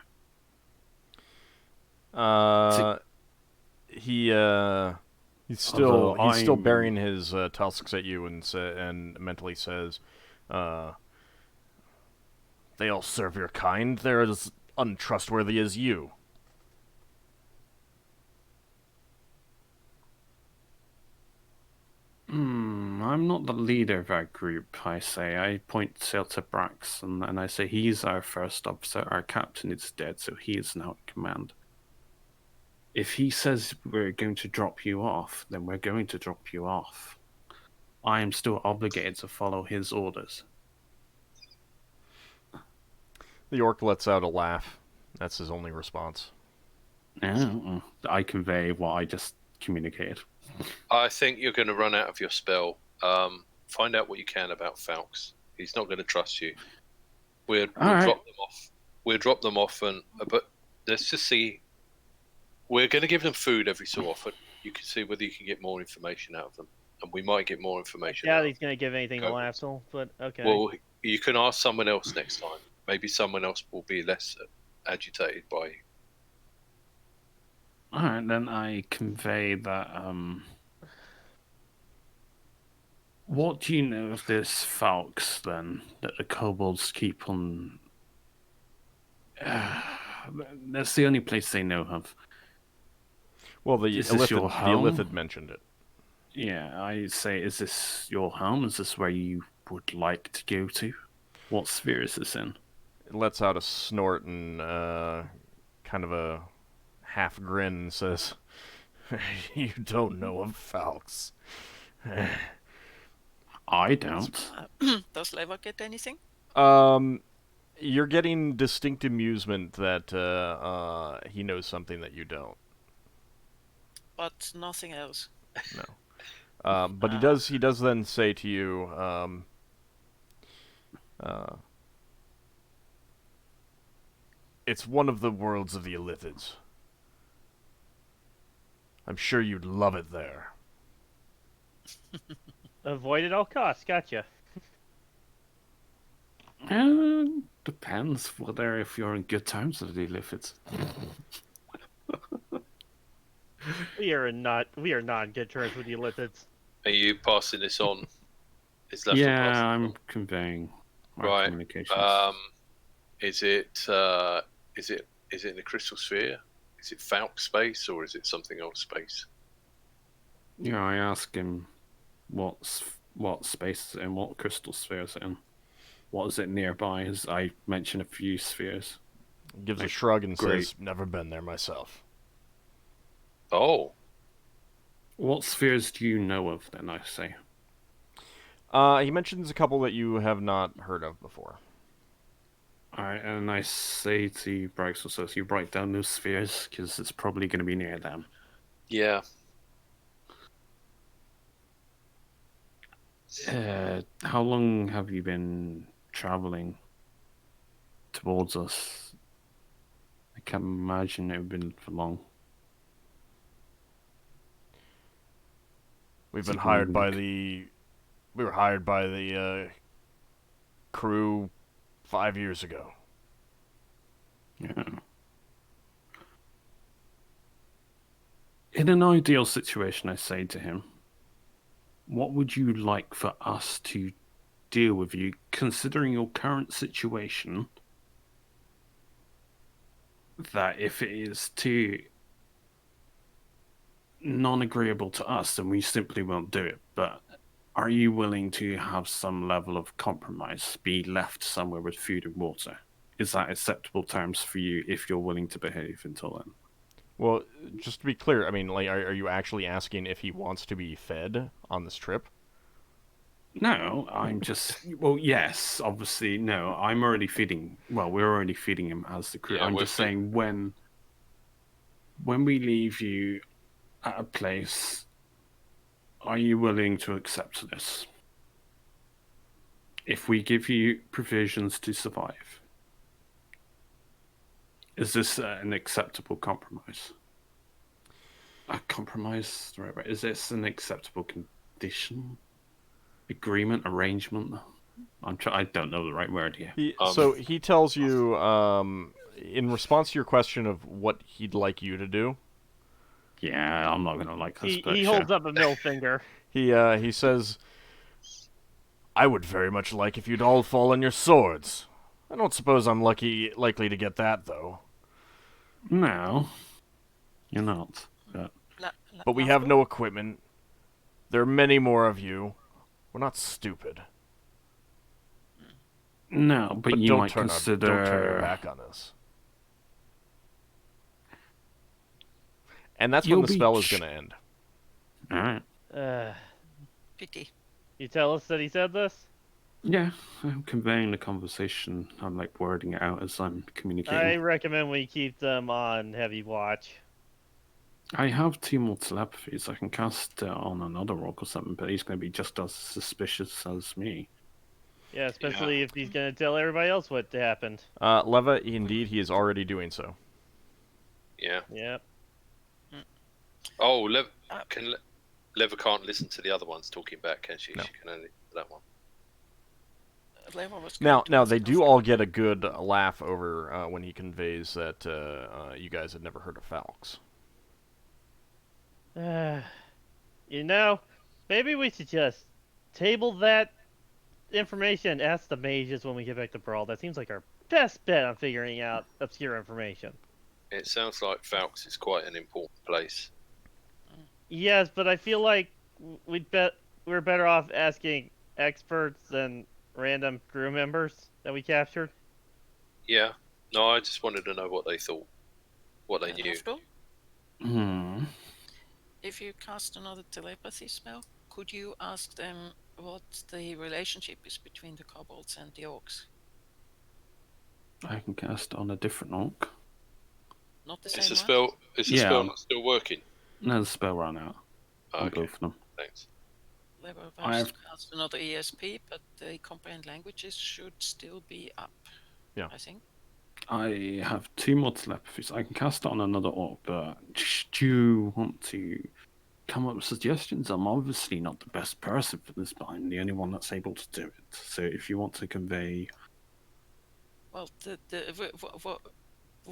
He's still I'm- burying his tusks at you and mentally says, "They all serve your kind. They're as untrustworthy as you." I'm not the leader of our group, I say. I point still to Braxon, and I say he's our first officer. Our captain is dead, so he is now in command. If he says we're going to drop you off, then we're going to drop you off. I am still obligated to follow his orders. The orc lets out a laugh. That's his only response. I convey what I just communicated. I think you're going to run out of your spell. Find out what you can about Falx. He's not going to trust you. We'll right. drop them off. We'll drop them off, but let's just see. We're going to give them food every so often. You can see whether you can get more information out of them, and we might get more information. Yeah, out he's gonna give anything to Cobalts. Lafdul, but okay. Well, you can ask someone else next time. Maybe someone else will be less agitated by you. Alright, then I convey that, what do you know of this Falx, then, that the kobolds keep on... that's the only place they know of. Well, the Is this your home? Illithid mentioned it. Yeah, I say, is this your home? Is this where you would like to go to? What sphere is this in? It lets out a snort and kind of a half grin and says, "You don't know of Falx." I don't. Does Leva get anything? You're getting distinct amusement that he knows something that you don't. But nothing else. No. But he does then say to you, "It's one of the worlds of the Illithids. I'm sure you'd love it there." Avoid at all costs. Gotcha. Depends whether if you're in good terms with the Illithids. We are not in good terms with the Illithids. Are you passing this on? It's left Yeah, passing I'm on. conveying my Right. communications. Is it in the crystal sphere? Is it Falx space or is it something else space? Yeah, I ask him what space and what crystal sphere is it in. What is it nearby? As I mention a few spheres. Gives a Like, shrug and great. says, "Never been there myself." Oh, What spheres do you know of, then, I say? He mentions a couple that you have not heard of before. Alright, and I say to Braxon, so you write down those spheres, because it's probably going to be near them. yeah. How long have you been traveling towards us? I can't imagine it would have been for long. We've been It's hired even by like- the... We were hired by the crew 5 years ago. Yeah. In an ideal situation, I say to him, what would you like for us to deal with you, considering your current situation? That if it is too non-agreeable to us, then we simply won't do it. But are you willing to have some level of compromise, be left somewhere with food and water? Is that acceptable terms for you if you're willing to behave until then? Well, just to be clear, I mean, like, are you actually asking if he wants to be fed on this trip? No, I'm just... Well, yes, obviously, no. I'm already feeding... Well, we're already feeding him as the crew. Yeah, I'm we're just saying when we leave you at a place, are you willing to accept this? If we give you provisions to survive, is this an acceptable compromise? A compromise? Right. Is this an acceptable condition? Agreement? Arrangement? I don't know the right word here. So he tells you, in response to your question of what he'd like you to do, Yeah, I'm not gonna like this. He holds up a middle finger. he says, "I would very much like if you'd all fall on your swords. I don't suppose I'm likely to get that, though. No, you're not. But we have no equipment. There are many more of you. We're not stupid. No, but you don't might consider... don't turn your back on us." And that's when the spell is going to end. Alright. Pity. You tell us that he said this? Yeah, I'm conveying the conversation. I'm like wording it out as I'm communicating. I recommend we keep them on heavy watch. I have 2 more telepathies. I can cast on another rock or something, but he's going to be just as suspicious as me. Yeah, especially if he's going to tell everybody else what happened. Leva, indeed, he is already doing so. Yeah. Yep. Oh, Leva can't listen to the other ones talking back, can she? No. She can only that one. Now they do all get a good laugh over when he conveys that you guys had never heard of Falx. You know, maybe we should just table that information and ask the mages when we get back to Brawl. That seems like our best bet on figuring out obscure information. It sounds like Falx is quite an important place. Yes, but I feel like we're better off asking experts than random crew members that we captured. Yeah. No, I just wanted to know what they thought, what they knew. Lafdul, if you cast another telepathy spell, could you ask them what the relationship is between the kobolds and the orcs? I can cast on a different orc. Not the Is same the one? spell? Is the spell not still working? No, the spell ran out on Okay. both of them. Thanks. They were I about have- to cast another ESP, but the comprehend languages should still be up. Yeah. I think. I have 2 more telepathies. I can cast it on another orc, but do you want to come up with suggestions? I'm obviously not the best person for this, but I'm the only one that's able to do it. So if you want to convey... Well, what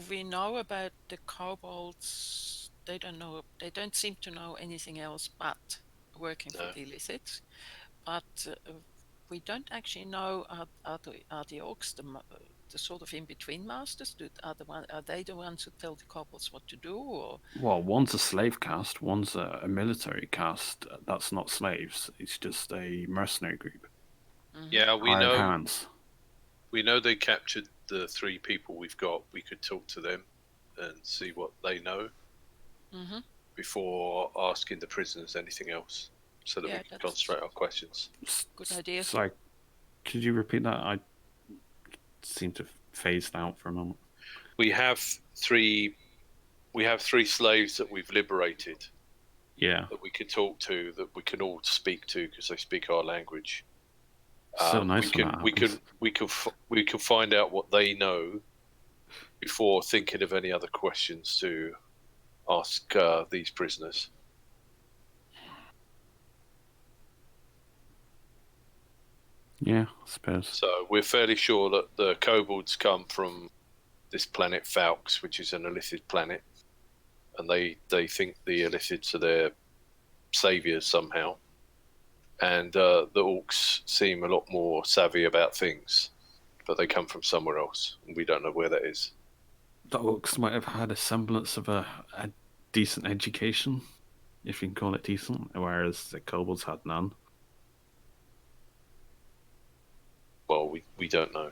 we know about the kobolds, they don't seem to know anything else but working for the illicits. But we don't actually know are the orcs the sort of in-between masters? Are they the ones who tell the kobolds what to do? Or Well, one's a slave caste, one's a military caste. That's not slaves. It's just a mercenary group. Yeah, we Hired know. hands. We know they captured the 3 people we've got, we could talk to them and see what they know Mm-hmm. before asking the prisoners anything else, so that Yeah, we can that's- concentrate on questions. Good idea. Sorry, could you repeat that? I seemed to phased out for a moment. We have 3 slaves that we've liberated Yeah. that we can talk to, that we can all speak to because they speak our language. So nice we when can that happens. we can find out what they know before thinking of any other questions to ask these prisoners. Yeah, I suppose. So we're fairly sure that the kobolds come from this planet Falx, which is an Illithid planet, and they think the Illithids are their saviors somehow. And the orcs seem a lot more savvy about things, but they come from somewhere else, and we don't know where that is. The orcs might have had a semblance of a decent education, if you can call it decent, whereas the kobolds had none. Well, we don't know.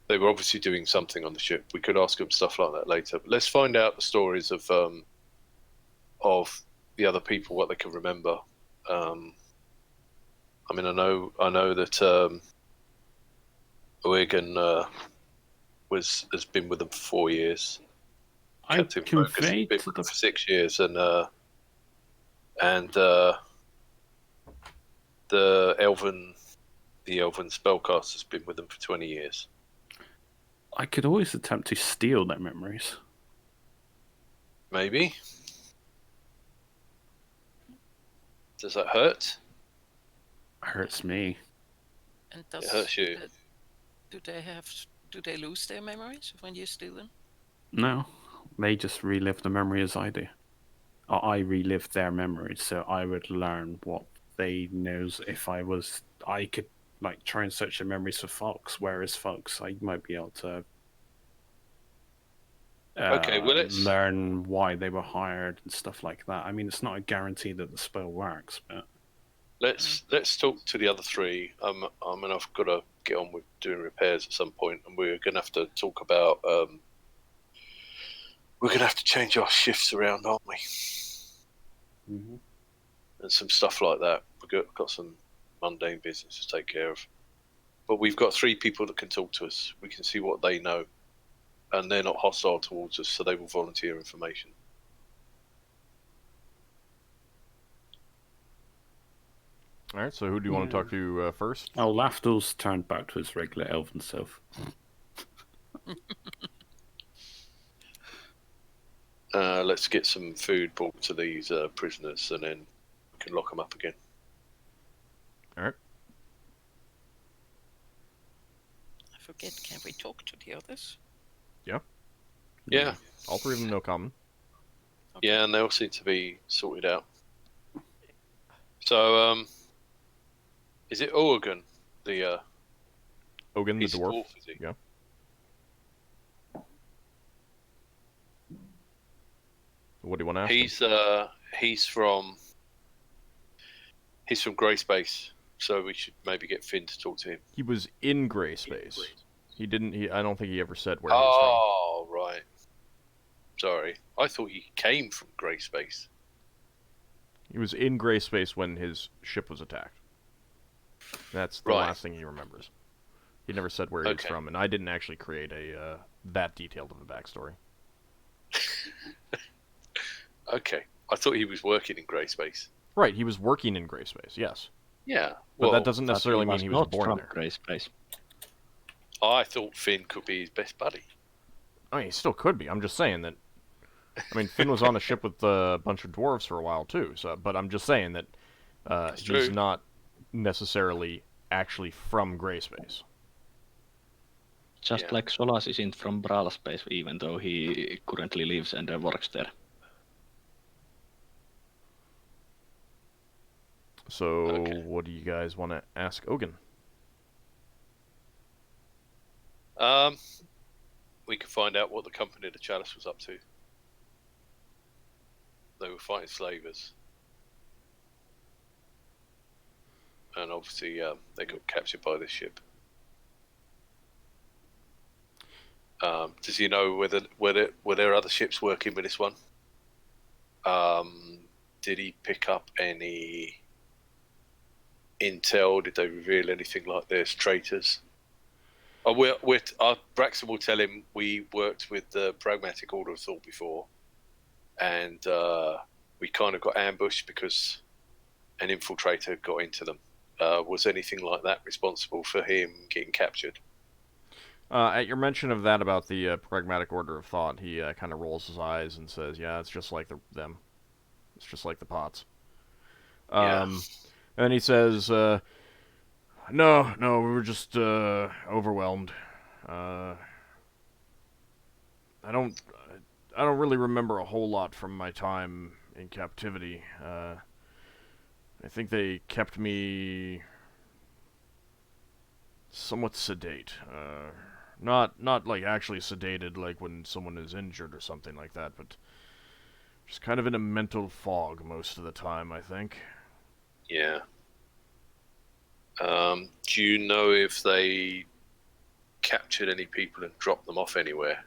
They were obviously doing something on the ship. We could ask them stuff like that later. But let's find out the stories of the other people, what they can remember. I mean, I know that Oegan has been with them for 4 years. I Captain Folk has conveyed been to with them the for 6 years, and the elven spellcaster's been with them for 20 years. I could always attempt to steal their memories. Maybe. Does that hurt? Hurts me. And It hurts you. Do they lose their memories when you steal them? No, they just relive the memory as I do. Or I relive their memories, so I would learn what they knows if I could like try and search their memories for Fox, whereas Fox I might be able to Okay, well, learn why they were hired and stuff like that. I mean, it's not a guarantee that the spell works, but let's talk to the other 3. I mean, I've got to get on with doing repairs at some point, and we're going to have to talk about. We're going to have to change our shifts around, aren't we? Mm-hmm. And some stuff like that. We've got some mundane business to take care of. But we've got 3 people that can talk to us. We can see what they know. And they're not hostile towards us, so they will volunteer information. All right, so who do you want to talk to first? Oh, Lafdul's turned back to his regular elven self. Let's get some food brought to these prisoners, and then we can lock them up again. All right. I forget. Can we talk to the others? Yeah. All 3 of them know common. Okay. Yeah, and they all seem to be sorted out. So, is it Oregon, the Ogan the he's a dwarf. is he? Yeah. What do you want to ask him? He's from Grey Space, so we should maybe get Finn to talk to him. He was in Gray Space. He didn't. I don't think he ever said where he was Oh, right. Sorry, I thought he came from Grey Space. from. He was in Gray Space when his ship was attacked. That's the Right. last thing he remembers. He never said where he was Okay. from, and I didn't actually create a that detailed of a backstory. Okay, I thought he was working in Grey Space. Right, he was working in Gray Space. Yes, Yeah, but well, that doesn't necessarily mean he was not born from there. Grey Space. I thought Finn could be his best buddy. I mean, he still could be. I'm just saying that. I mean, Finn was on a ship with a bunch of dwarves for a while too. So, but I'm just saying that he's true. not necessarily actually from Gray Space. Just Yeah. like Solas isn't from Brawl Space, even though he currently lives and works there. So, Okay. what do you guys want to ask Ogan? We could find out what the company of the Chalice was up to. They were fighting slavers. And obviously, they got captured by this ship. Does he know were there other ships working with this one? Did he pick up any intel? Did they reveal anything like there's traitors? Braxon will tell him we worked with the Pragmatic Order of Thought before, and we kind of got ambushed because an infiltrator got into them. Was anything like that responsible for him getting captured? At your mention of that about the Pragmatic Order of Thought, he kind of rolls his eyes and says, "Yeah, it's just like them. It's just like the Pots." Yeah. And he says, "No, we were just overwhelmed. I don't really remember a whole lot from my time in captivity. I think they kept me somewhat sedate. Not like actually sedated, like when someone is injured or something like that, but just kind of in a mental fog most of the time, I think." Yeah. Do you know if they captured any people and dropped them off anywhere?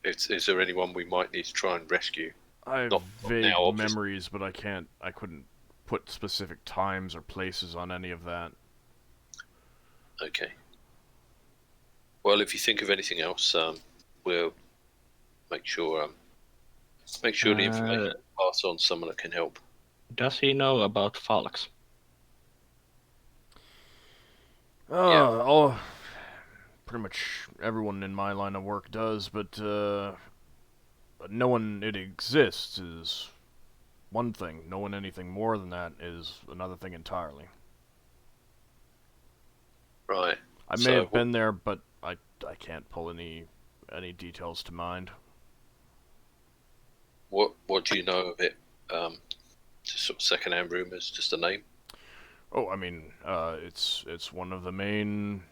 Is there anyone we might need to try and rescue? I have Not vague now, obviously. memories, but I couldn't put specific times or places on any of that. Okay. Well, if you think of anything else, we'll make sure the information pass on to someone that can help. Does he know about Falks? Pretty much everyone in my line of work does, but knowing it exists is one thing. Knowing anything more than that is another thing entirely. Right. I may have been there, but I can't pull any details to mind. What do you know of it? Just sort of secondhand rumors, just a name. Oh, I mean, it's one of the main.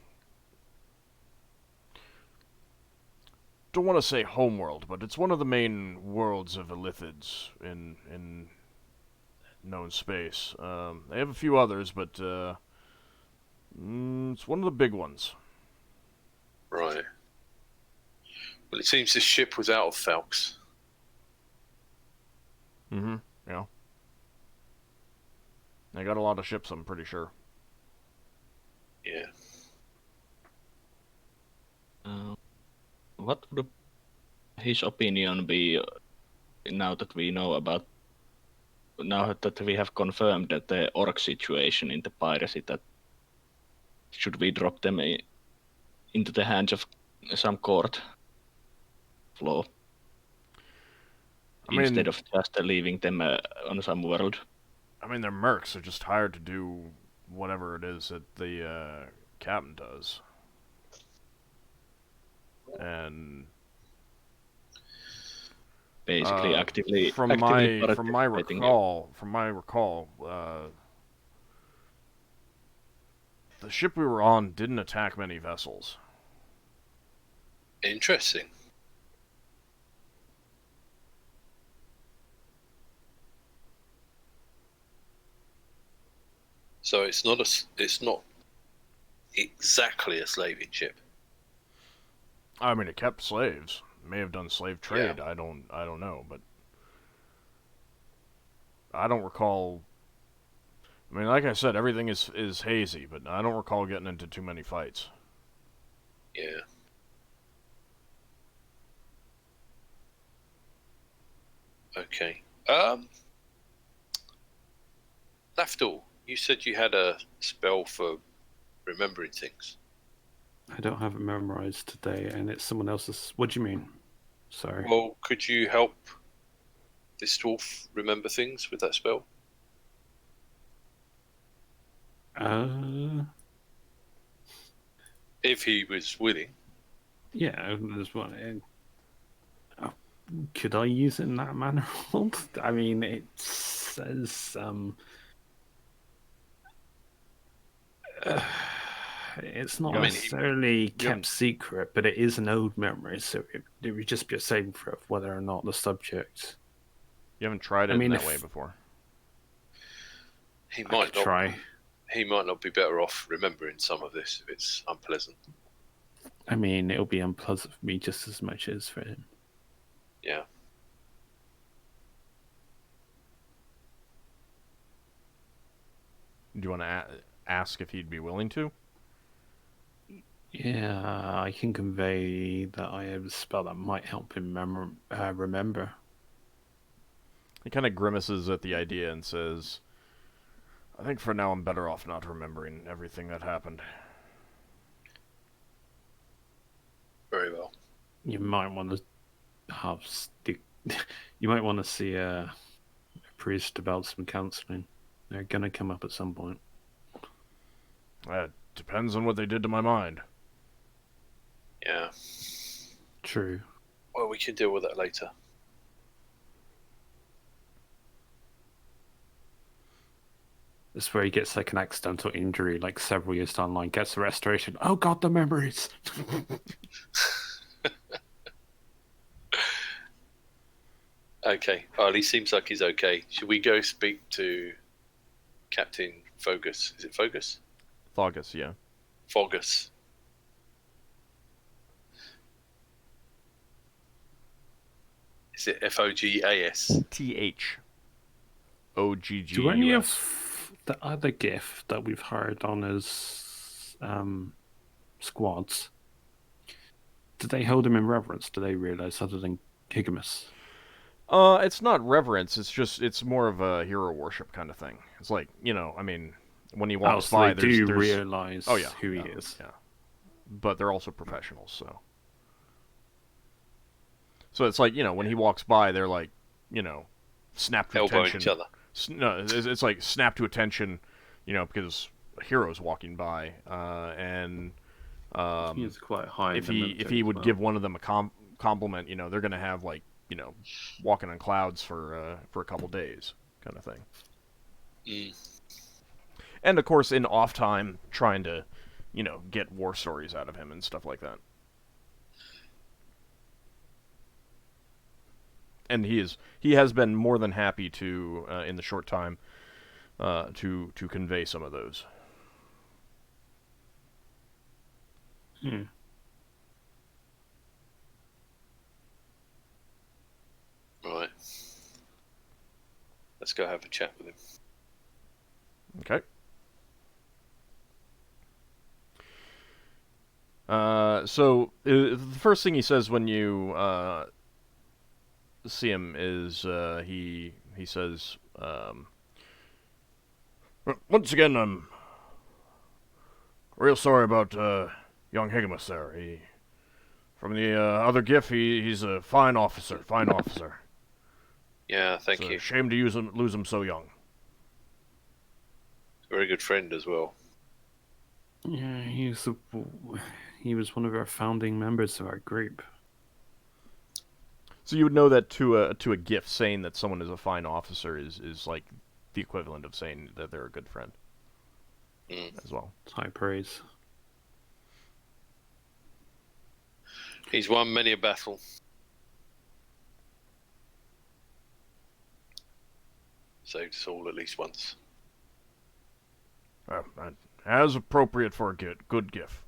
Don't want to say homeworld, but it's one of the main worlds of Illithids in known space. They have a few others, but it's one of the big ones. Right. Well, it seems this ship was out of Falks. Mm-hmm. Yeah. They got a lot of ships, I'm pretty sure. Yeah. What would his opinion be now that we have confirmed that the orc situation in the piracy, that should we drop them into the hands of some court flaw instead of just leaving them on some world? I mean, they're mercs. They're just hired to do whatever it is that the captain does. And basically actively from my participating. recall, the ship we were on didn't attack many vessels. Interesting. So it's not exactly a slaving ship. I mean, it kept slaves. It may have done slave trade. Yeah. I don't know, but I don't recall. I mean, like I said, everything is hazy, but I don't recall getting into too many fights. Yeah. Okay. Lafdul, you said you had a spell for remembering things. I don't have it memorized today, and it's someone else's. What do you mean? Sorry. Well, could you help this dwarf remember things with that spell? If he was willing. Yeah, there's one. Could I use it in that manner? I mean, it says it's not necessarily kept secret, but it is an old memory, so it would just be a saving throw of whether or not the subject. You haven't tried it in that way before. He might not. He might not be better off remembering some of this if it's unpleasant. I mean, it'll be unpleasant for me just as much as for him. Yeah. Do you want to ask if he'd be willing to? Yeah, I can convey that I have a spell that might help him remember. He kind of grimaces at the idea and says, I think for now I'm better off not remembering everything that happened. Very well. You might want to you might want to see a priest about some counseling. They're gonna come up at some point. It depends on what they did to my mind. Yeah. True. Well, we can deal with that later. That's where he gets like an accidental injury, like several years down the line, gets a restoration. Oh god, the memories! Okay. Well, he seems like he's okay. Should we go speak to Captain Fogus? Is it Fogus? Thogus, yeah. Fogus. Is it Fogas? THOGG. Do any of the other GIF that we've hired on as squads, do they hold him in reverence? Do they realize other than Higamus? It's not reverence. It's more of a hero worship kind of thing. It's like, I mean, when he walks so by, they there's realize who he is. Yeah, but they're also professionals, so. So it's like, when he walks by, they're like, snap to Elbowing attention. each other. No, it's like snap to attention, because a hero's walking by, and He's quite high. if he would give one of them a compliment, they're gonna have like, walking on clouds for a couple days, kind of thing. Mm. And of course, in off time, trying to, get war stories out of him and stuff like that. And he has been more than happy to, in the short time, to convey some of those. Right. Let's go have a chat with him. Okay. So the first thing he says when you see him is he says, once again, I'm real sorry about young Higamus there. From the other GIF, he's a fine officer. Yeah, thank It's you. a shame to lose him so young. Very good friend as well. Yeah, he was one of our founding members of our group. So you would know that to a GIF, saying that someone is a fine officer is like the equivalent of saying that they're a good friend as well. It's high praise. He's won many a battle. Saved us all at least once. As appropriate for a good GIF.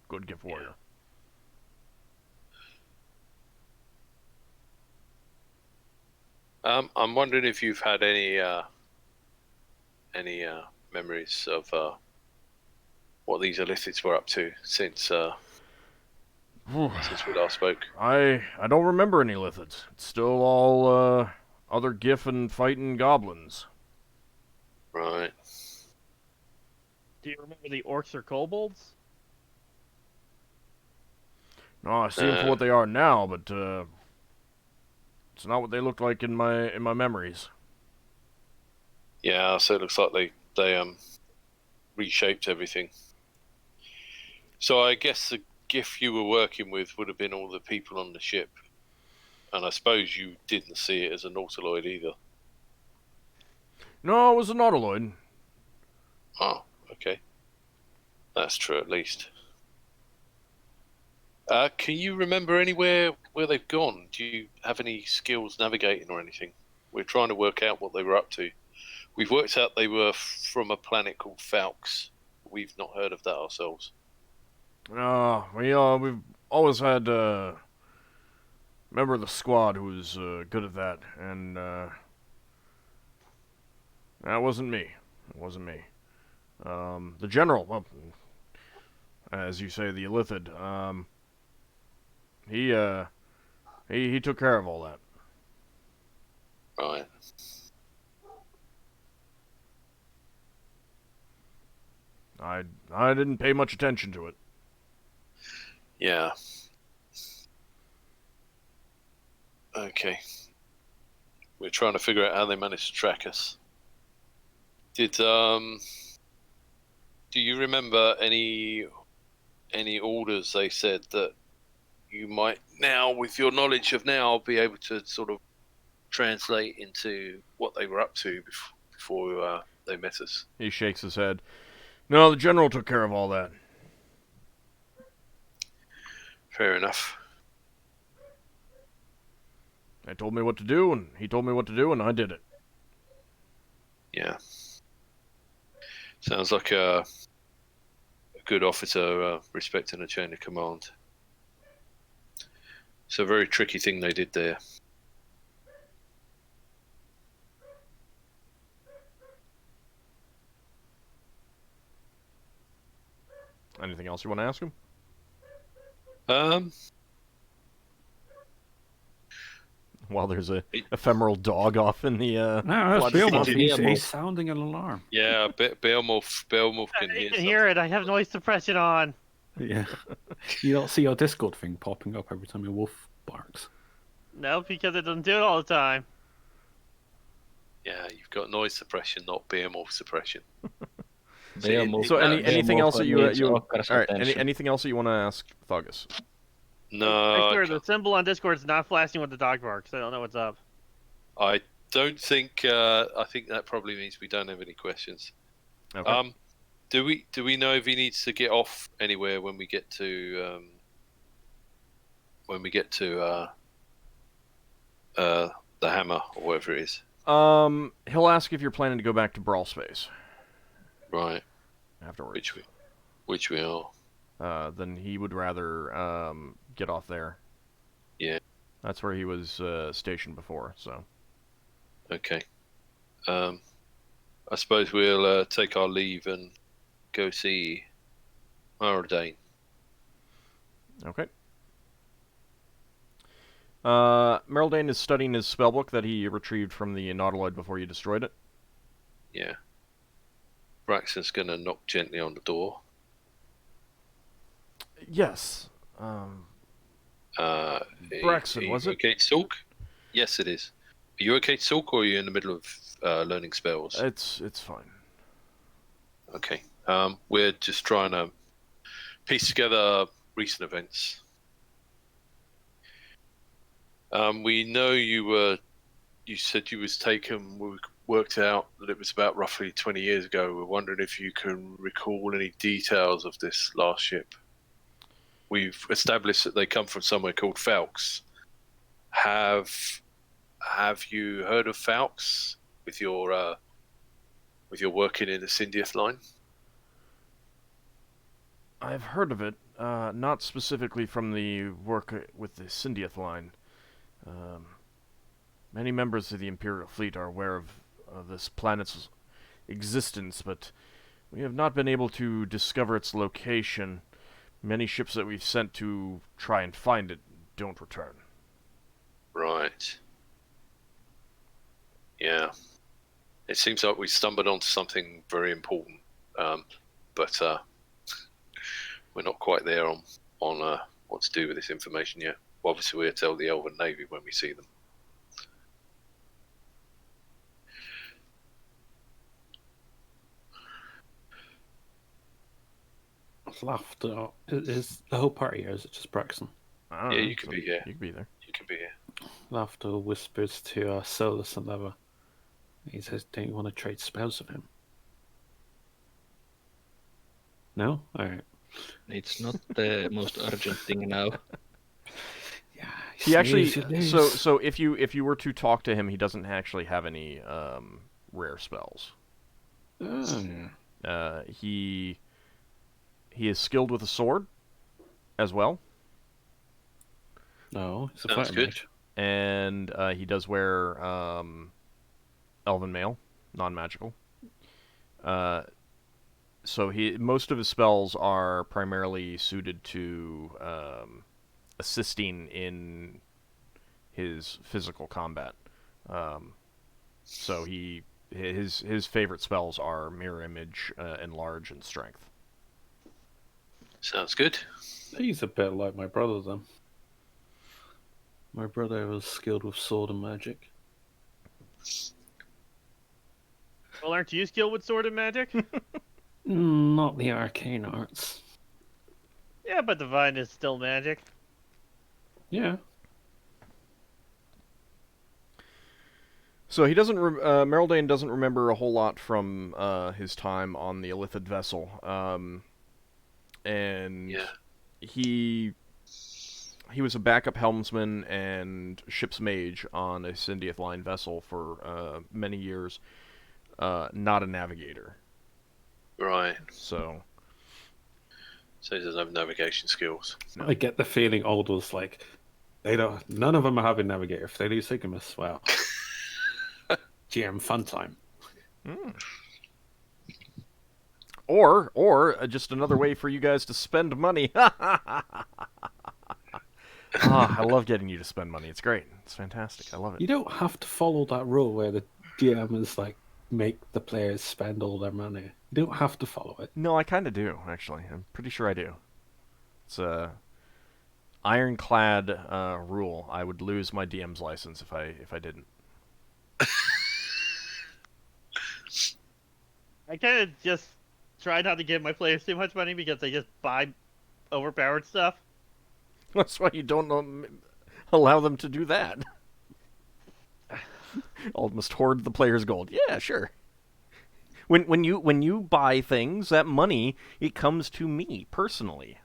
Good GIF warrior. I'm wondering if you've had any memories of what these Illithids were up to since we last spoke. I don't remember any Lithids. It's still all other GIF and fighting goblins. Right. Do you remember the Orcs or Cobalts? No, I see them for what they are now, but it's not what they looked like in my memories. Yeah, so it looks like they reshaped everything. So I guess the GIF you were working with would have been all the people on the ship. And I suppose you didn't see it as a nautiloid either. No, it was a nautiloid. Oh, okay. That's true at least. Can you remember anywhere where they've gone? Do you have any skills navigating or anything? We're trying to work out what they were up to. We've worked out they were from a planet called Falx. We've not heard of that ourselves. We've always had a member of the squad who was good at that, and that wasn't me. It wasn't me. The general, well, as you say, the Illithid, he took care of all that. Right. I didn't pay much attention to it. Yeah. Okay. We're trying to figure out how they managed to track us. Do you remember any orders they said that you might now, with your knowledge of now, be able to sort of translate into what they were up to before they met us? He shakes his head. No, the general took care of all that. Fair enough. He told me what to do, and I did it. Yeah. Sounds like a good officer respecting a chain of command. It's a very tricky thing they did there. Anything else you want to ask him? While there's a ephemeral dog off in the No, that's flood. Beowulf. He's sounding an alarm. Yeah, Beowulf can I hear can hear it. I have noise suppression on. Yeah. You don't see your Discord thing popping up every time your wolf barks. No, because it doesn't do it all the time. Yeah, you've got noise suppression, not Beowulf suppression. So anything else that you all right? Anything else that you want to ask Thugus? No, I swear the symbol on Discord is not flashing with the dog barks. I don't know what's up. I don't think. I think that probably means we don't have any questions. Okay. Do we know if he needs to get off anywhere when we get to the hammer or whatever it is? He'll ask if you're planning to go back to Brawl Space. Right. Afterwards. Which we are. Then he would rather get off there. Yeah. That's where he was stationed before, so. Okay. I suppose we'll take our leave and go see Mardane. Okay. Merildane is studying his spellbook that he retrieved from the Nautiloid before you destroyed it. Yeah. Braxon's gonna knock gently on the door. Yes. Braxon, was it? Okay to talk? Yes, it is. Are you okay to talk, or are you in the middle of learning spells? It's fine. Okay. We're just trying to piece together recent events. We know you said you was taken. We worked out that it was about roughly 20 years ago. We're wondering if you can recall any details of this last ship. We've established that they come from somewhere called Falx. Have you heard of Falx with your working in the Syndiath line? I've heard of it, not specifically from the work with the Syndiath line. Many members of the Imperial Fleet are aware of this planet's existence, but we have not been able to discover its location. Many ships that we've sent to try and find it don't return. Right. Yeah. It seems like we stumbled onto something very important, but we're not quite there on what to do with this information yet. Obviously, we'll tell the Elven Navy when we see them. Lafdul, is the whole party here, or is it just Braxon? I don't Yeah, know, you could be here. You could be there. You can be here. Lafdul whispers to Solas and Leva. He says, don't you want to trade spells with him? No? Alright. It's not the most urgent thing now. Yeah, He actually, so if you were to talk to him, he doesn't actually have any rare spells. Oh. He is skilled with a sword, as well. No, it's a Sounds fighter good. mage. And he does wear elven mail, non-magical. So most of his spells are primarily suited to assisting in his physical combat. So his favorite spells are Mirror Image, Enlarge, and Strength. Sounds good. He's a bit like my brother, then. My brother was skilled with sword and magic. Well, aren't you skilled with sword and magic? Not the arcane arts. Yeah, but divine is still magic. Yeah. So he doesn't. Merildane doesn't remember a whole lot from his time on the Illithid vessel, and Yeah. he was a backup helmsman and ship's mage on a Syndiath Line vessel for many years. Not a navigator. Right. So he doesn't have navigation skills. No. I get the feeling Aldous like none of them are having navigator. If they do Sigmas, well, GM fun time. Or just another way for you guys to spend money. I love getting you to spend money. It's great. It's fantastic. I love it. You don't have to follow that rule where the GM is like make the players spend all their money. You don't have to follow it. No, I kind of do, actually. I'm pretty sure I do. It's a ironclad rule. I would lose my DM's license if I didn't. I kind of just try not to give my players too much money because they just buy overpowered stuff. That's why you don't allow them to do that. Ald must hoard the player's gold. Yeah, sure. When you buy things, that money, it comes to me personally.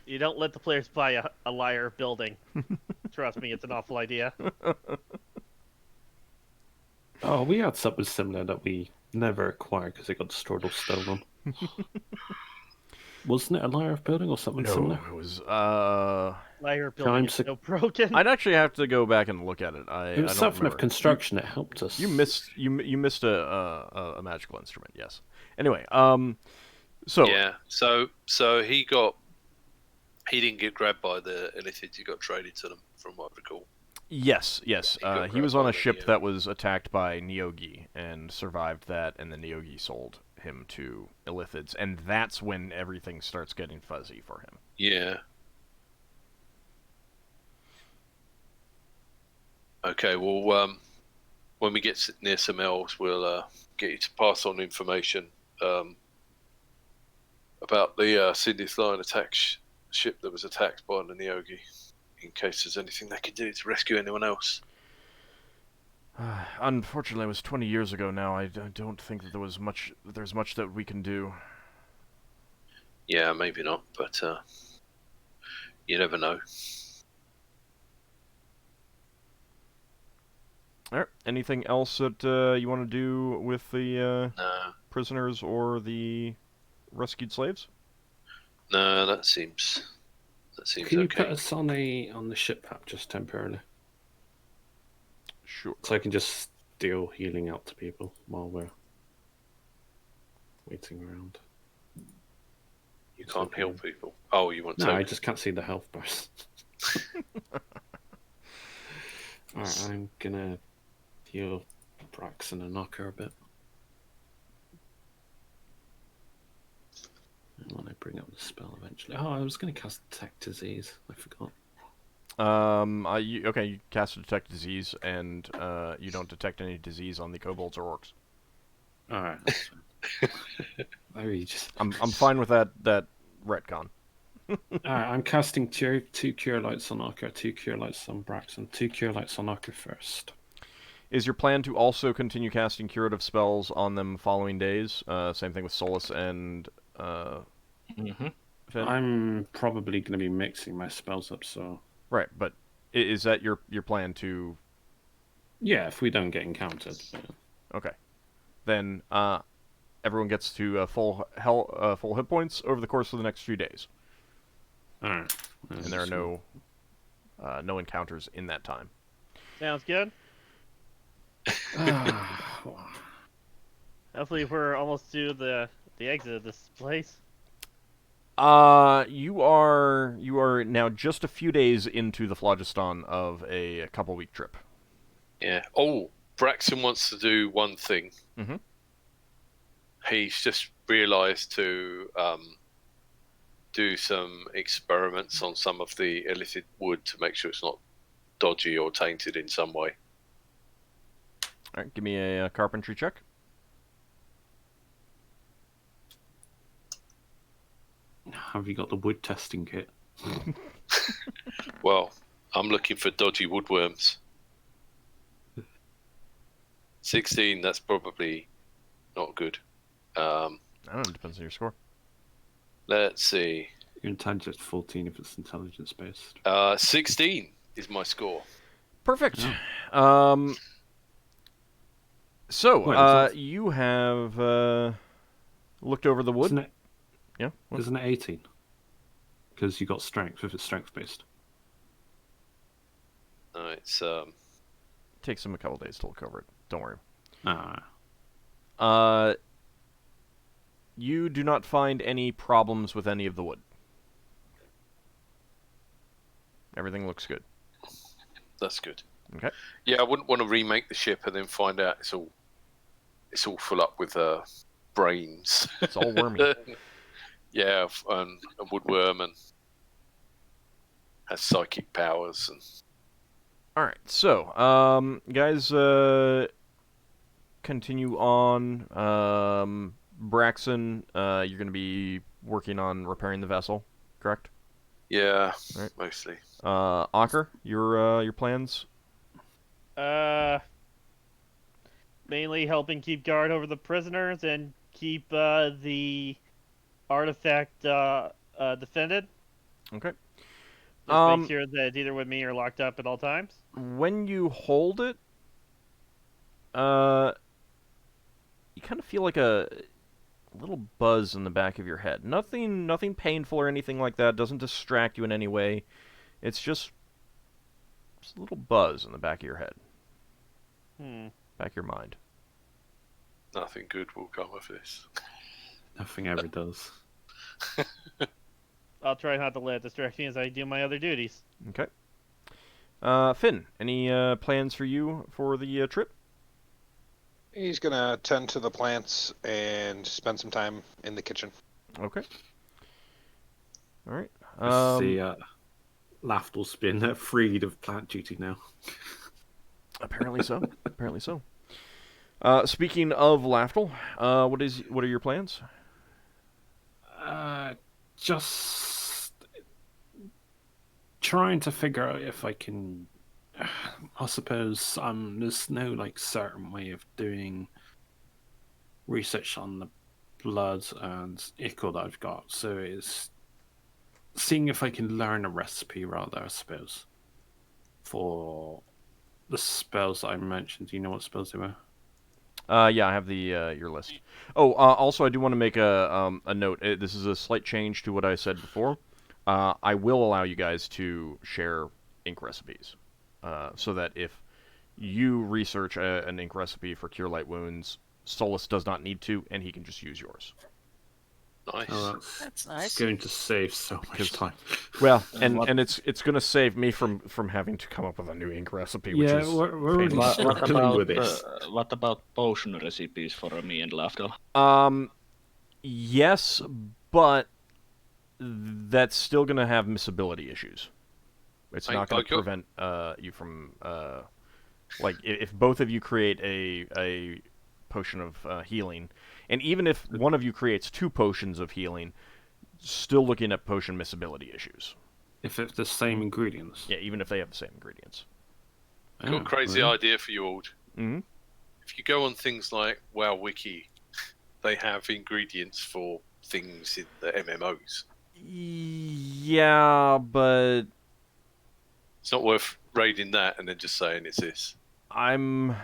You don't let the players buy a liar building. Trust me, it's an awful idea. Oh, we had something similar that we never acquired because it got destroyed or stolen. Wasn't it a liar building or something similar? No, it was Liar building is so broken. I'd actually have to go back and look at it. It was I don't something remember. of construction. It helped us. You missed a magical instrument. Yes. Anyway, so Yeah. So he didn't get grabbed by the Illithids. He got traded to them, from what I recall. yes. He got He was grabbed on by a the ship Neo. that was attacked by Neogi and survived that, and the Neogi sold him to Illithids, and that's when everything starts getting fuzzy for him. Yeah. Okay. Well, when we get near some elves, we'll get you to pass on information about the Syndiath Line ship that was attacked by the Neogi, in case there's anything they can do to rescue anyone else. Unfortunately, it was 20 years ago now. I don't think that there's much that we can do. Yeah, maybe not, but you never know. All right. Anything else that you want to do with the prisoners or the rescued slaves? No, that seems Can you okay. put us on the ship map just temporarily, Sure. so I can just deal healing out to people while we're waiting around? You can't heal people. Oh, you want No, to? I just can't see the health bars. Alright, I'm gonna heal Braxon and Ockar a bit. And when I bring up the spell eventually. Oh, I was gonna cast Detect Disease. I forgot. You cast a detect disease, and you don't detect any disease on the kobolds or orcs. Alright, that's fine. I'm fine with that retcon. Alright, I'm casting two Cure Lights on Ockar, 2 Cure Lights on Braxon, 2 Cure Lights on Ockar first. Is your plan to also continue casting curative spells on them following days? Same thing with Solas and Finn? I'm probably going to be mixing my spells up, so... Right, but is that your plan to... Yeah, if we don't get encountered. Okay. Then, everyone gets to full hit points over the course of the next few days, All right. and there are no encounters in that time. Sounds good. Hopefully, we're almost to the exit of this place. You are now just a few days into the phlogiston of a couple-week trip. Yeah. Oh, Braxon wants to do one thing. Mm-hmm. He's just realised to do some experiments on some of the illicit wood to make sure it's not dodgy or tainted in some way. All right, give me a carpentry check. Have you got the wood testing kit? Well, I'm looking for dodgy woodworms. 16, that's probably not good. I don't know, depends on your score. Let's see. Your intelligence 14 if it's intelligence based. 16 is my score. Perfect. Oh. So, Wait, you have looked over the wood. Isn't it, Yeah. What? isn't it 18? Because you got strength if it's strength based. No, it's Takes them a couple days to look over it. Don't worry. Ah. You do not find any problems with any of the wood. Everything looks good. that's good. Okay. Yeah, I wouldn't want to remake the ship and then find out it's all full up with brains. It's all wormy. Yeah, and a woodworm and has psychic powers and. All right. So, guys, continue on. Braxon, you're going to be working on repairing the vessel, correct? Yeah, Right. mostly. Ockar, your plans? Mainly helping keep guard over the prisoners and keep the artifact defended. Okay. Just make sure that it's either with me or locked up at all times. When you hold it, you kind of feel like a little buzz in the back of your head. Nothing painful or anything like that. Doesn't distract you in any way. It's just a little buzz in the back of your head. Back of your mind. Nothing good will come of this. Nothing ever does. I'll try not to let it distract me as I do my other duties. Okay. Finn, any plans for you for the trip? He's gonna tend to the plants and spend some time in the kitchen. Okay. All right. See, Lafdul's been freed of plant duty now. Apparently so. Apparently so. Speaking of Lafdul, what are your plans? Just trying to figure out if I can. I suppose there's no certain way of doing research on the blood and ichor that I've got, so it's seeing if I can learn a recipe rather, I suppose, for the spells that I mentioned. Do you know what spells they were? Yeah, I have the your list. Oh, also, I do want to make a note. This is a slight change to what I said before. I will allow you guys to share ink recipes, so that if you research an ink recipe for Cure Light Wounds, Solas does not need to, and he can just use yours. Nice. Oh, That's nice. It's going to save so much time. Well, and it's going to save me from having to come up with a new ink recipe, which is we're already painful. struggling with this. What about potion recipes for me and Lafdul? Yes, but that's still going to have missability issues. It's not going to prevent you from if both of you create a potion of healing, and even if one of you creates 2 potions of healing, still looking at potion missability issues. If it's the same ingredients. Yeah, even if they have the same ingredients. I've got a crazy idea for you all. Mm-hmm. If you go on things like WoW Wiki, they have ingredients for things in the MMOs. Yeah, but It's not worth raiding that and then just saying it's this. I'm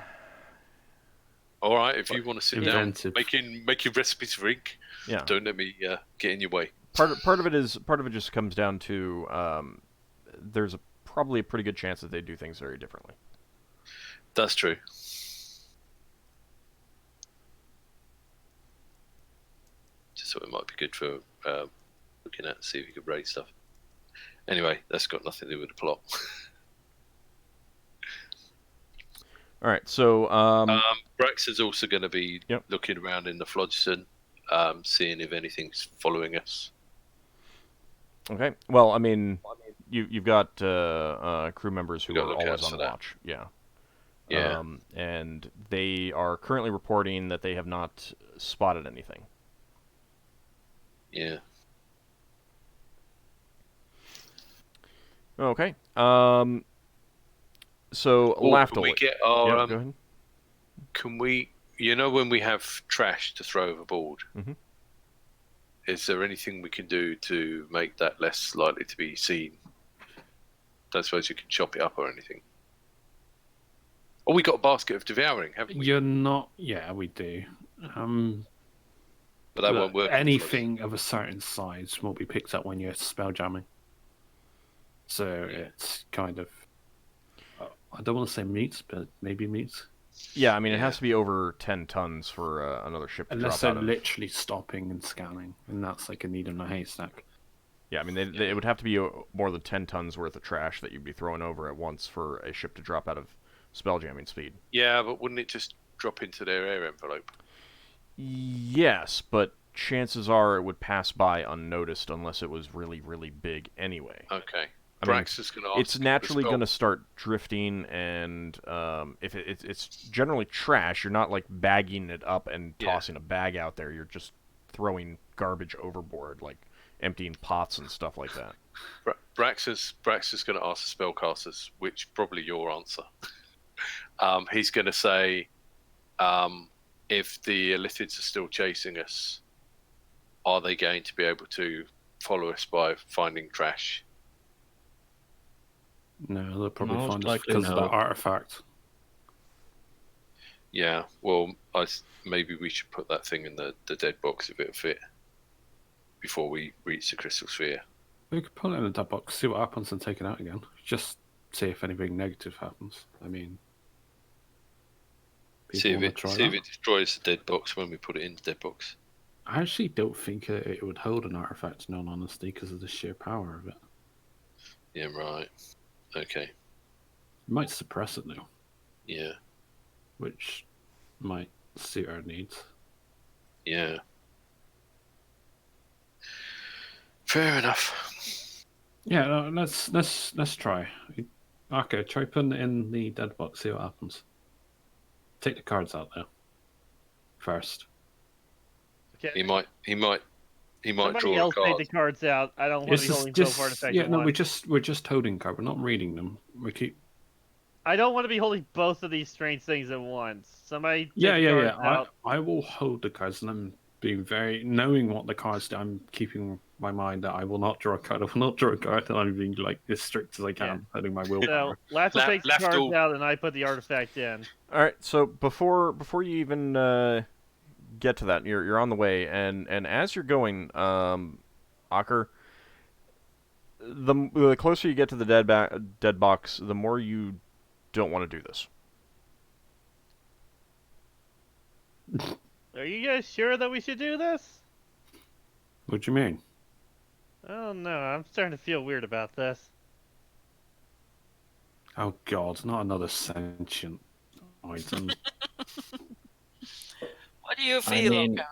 All right, if you want to sit Inventive. down, making recipes for ink, Yeah. don't let me get in your way. Part of it just comes down to there's probably a pretty good chance that they do things very differently. That's true. Just thought it might be good for looking at, see if you could raise stuff. Anyway, that's got nothing to do with the plot. All right, so Braxon's also going to be Yep. looking around in the phlogiston, seeing if anything's following us. okay. Well, I mean, you've got crew members who We gotta are look out always for on that. watch. Yeah. Yeah. And they are currently reporting that they have not spotted anything. Yeah. Okay. So Can Lafdul. we get our? Yeah, go ahead. Can we? You know, when we have trash to throw overboard, Mhm. is there anything we can do to make that less likely to be seen? Don't suppose you can chop it up or anything. Oh, we got a basket of devouring, haven't we? You're not. Yeah, we do. But that won't work. on the floats. Anything of a certain size will be picked up when you're spelljamming. So Yeah. it's kind of. I don't want to say meats, but maybe meats. Yeah, I mean, it Yeah. has to be over 10 tons for another ship to Unless drop they're out of. literally stopping and scanning, and that's like a needle in a haystack. Yeah, I mean, it would have to be more than 10 tons worth of trash that you'd be throwing over at once for a ship to drop out of spelljamming speed. Yeah, but wouldn't it just drop into their air envelope? Yes, but chances are it would pass by unnoticed unless it was really, really big anyway. Okay. I mean, Braxon's going to ask. It's naturally going to start drifting, and if it's generally trash, you're not like bagging it up and Yeah. tossing a bag out there. You're just throwing garbage overboard, like emptying pots and stuff like that. Braxon's going to ask the spellcasters, which probably your answer. He's going to say, if the Lithids are still chasing us, are they going to be able to follow us by finding trash? No, they'll probably Most find us likely because of no. that artifact. Yeah, well, maybe we should put that thing in the dead box if it'll fit before we reach the crystal sphere. We could pull it in the dead box, see what happens, and take it out again. Just see if anything negative happens. I mean, See if wanna it try see if that? it destroys the dead box when we put it in the dead box. I actually don't think it would hold an artifact, in all honesty, because of the sheer power of it. Yeah, right. Okay. It might suppress it though, Yeah. which might suit our needs. Yeah. Fair enough. Yeah, no, let's try. Okay, try putting it in the dead box. See what happens. Take the cards out there first. Okay. He might Somebody draw a else take card. the cards out. I don't want to be holding both artifacts yeah, at no, once. we're just holding cards. We're not reading them. We keep. I don't want to be holding both of these strange things at once. Somebody take Yeah. the cards out. I will hold the cards, and I'm being very knowing what the cards do. I'm keeping my mind that I will not draw a card. I will not draw a card, and I'm being like as strict as I can, holding my willpower. So Lafdul takes the cards Lafdul- out, and I put the artifact in. All right, so before you even get to that, you're on the way, and as you're going, Ockar, the closer you get to the dead box, the more you don't want to do this. Are you guys sure that we should do this? What do you mean? Oh no, I'm starting to feel weird about this. Oh God, not another sentient item. What do you feel, mean- Ockar?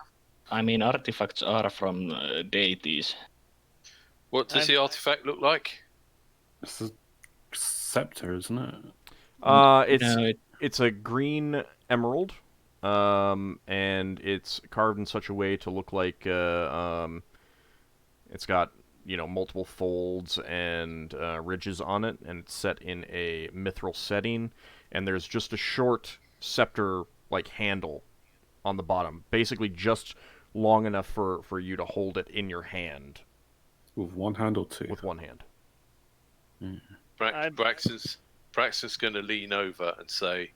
I mean, artifacts are from deities. What does the artifact look like? It's a scepter, isn't it? It's a green emerald, and it's carved in such a way to look like it's got multiple folds and ridges on it, and it's set in a mithril setting, and there's just a short scepter like handle on the bottom, basically just long enough for you to hold it in your hand With one hand or two? with one hand. Braxon's going to lean over and say,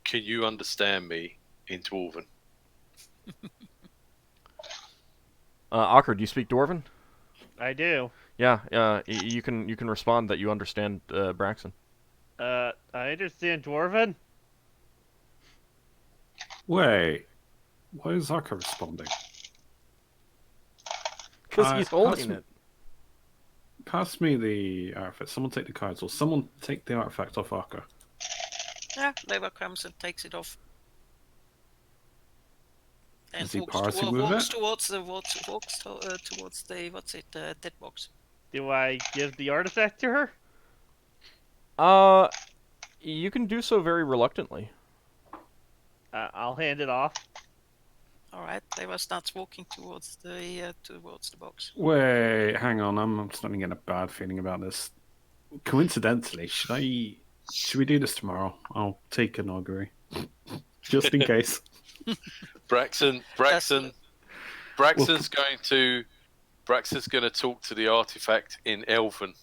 "Can you understand me in Dwarven. Ockar, do you speak Dwarven? I do. Yeah, you can respond that you understand Braxon. I understand Dwarven. Wait, why is Ockar responding? Because he's holding it. Pass me the artifact. Someone take the cards, or someone take the artifact off Ockar. Yeah, Leva comes and takes it off. And Is he walks, parsing with walks it? towards the towards the dead box. Do I give the artifact to her? You can do so very reluctantly. I'll hand it off. All right, Leva starts walking towards the box. Wait, hang on. I'm starting to get a bad feeling about this. Coincidentally, should we do this tomorrow? I'll take an augury, just in case. Braxon's going to talk to the artifact in Elven.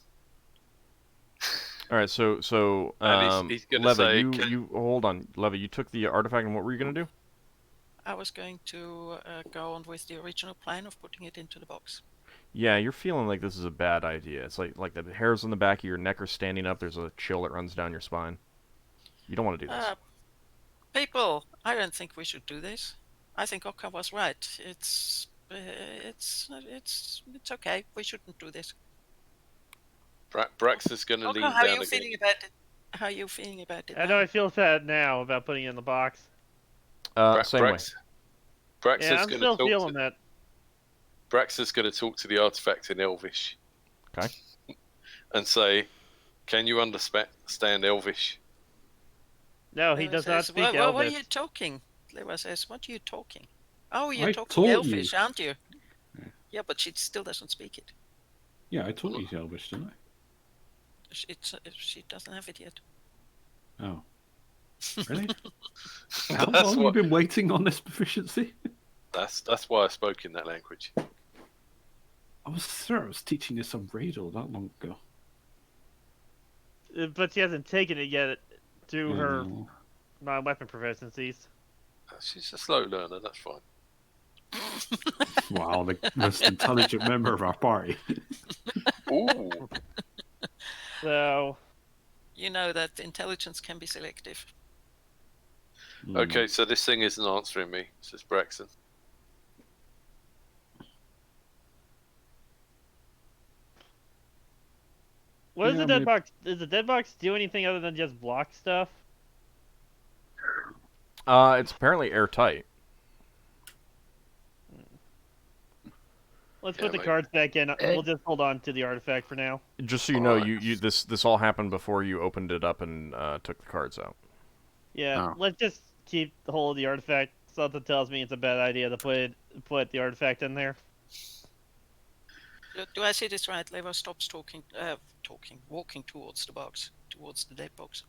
All right, so And he's gonna Leva, say, you hold on, Leva. You took the artifact, and what were you gonna do? I was going to go on with the original plan of putting it into the box. Yeah, you're feeling like this is a bad idea. It's like the hairs on the back of your neck are standing up. There's a chill that runs down your spine. You don't want to do this. People, I don't think we should do this. I think Ockar was right. It's okay. We shouldn't do this. Braxon's going to lean Ockar, how down are you again. feeling about it? How are you feeling about it? I know I feel sad now about putting it in the box. Same way. Yeah, I'm still feeling that. Braxon's going to talk to the artifact in Elvish. Okay. And say, "Can you understand Elvish?" No, he does not speak Elvish. What are you talking? Leva says, "What are you talking?" Oh, you're I talking taught Elvish, you. aren't you? Yeah, but she still doesn't speak it. Yeah, I taught you Elvish, didn't She doesn't have it yet. I? Oh. Really? How long have you been waiting on this proficiency? That's why I spoke in that language. I was teaching this on Radel that long ago. But she hasn't taken it yet through her non-weapon proficiencies. She's a slow learner, that's fine. Wow, the most intelligent member of our party. Ooh. So... You know that intelligence can be selective. Okay, so this thing isn't answering me, says Braxon. What is the dead box? Does the dead box do anything other than just block stuff? It's apparently airtight. Let's put the cards back in. We'll just hold on to the artifact for now. Just so you know, this all happened before you opened it up and took the cards out. Yeah, let's just keep the whole of the artifact. Something tells me it's a bad idea to put the artifact in there. Do I see this right? Leva stops walking towards the box, towards the dead box.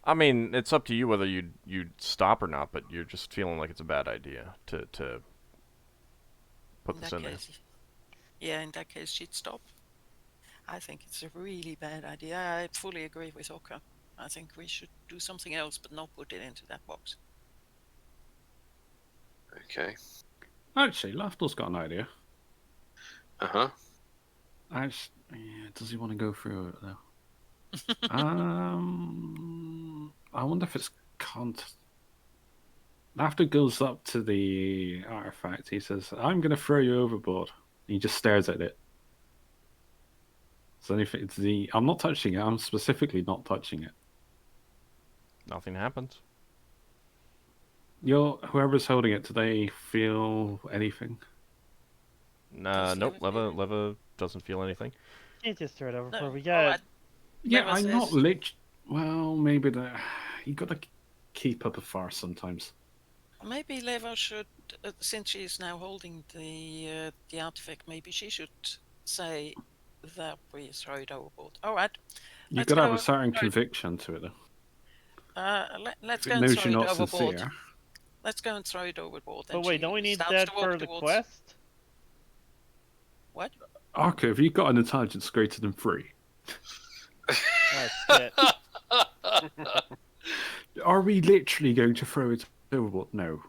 I mean, it's up to you whether you'd stop or not, but you're just feeling like it's a bad idea to put this in there. Yeah, in that case, she'd stop. I think it's a really bad idea. I fully agree with Ockar. I think we should do something else, but not put it into that box. Okay. Actually, Lafdul's got an idea. Uh-huh. Does he want to go through it, though? I wonder if it's After goes up to the artifact, he says, "I'm going to throw you overboard." He just stares at it. So if it's I'm not touching it. I'm specifically not touching it. Nothing happens. Whoever's holding it, do they feel anything? Nope. Leva doesn't feel anything. Can't just throw it over. No. We got. Yeah, I'm not lit. Well, maybe you got to keep up a farce sometimes. Maybe Leva should, since she's now holding the artifact, maybe she should say that we throw it overboard. All right. You've got to have a certain conviction to it, though. Let's go and throw it overboard. Sincere. Let's go and throw it overboard. But wait, don't we need that for the quest? What? Ockar, have you got an intelligence greater than 3? Oh, shit. Are we literally going to throw it Overboard, no.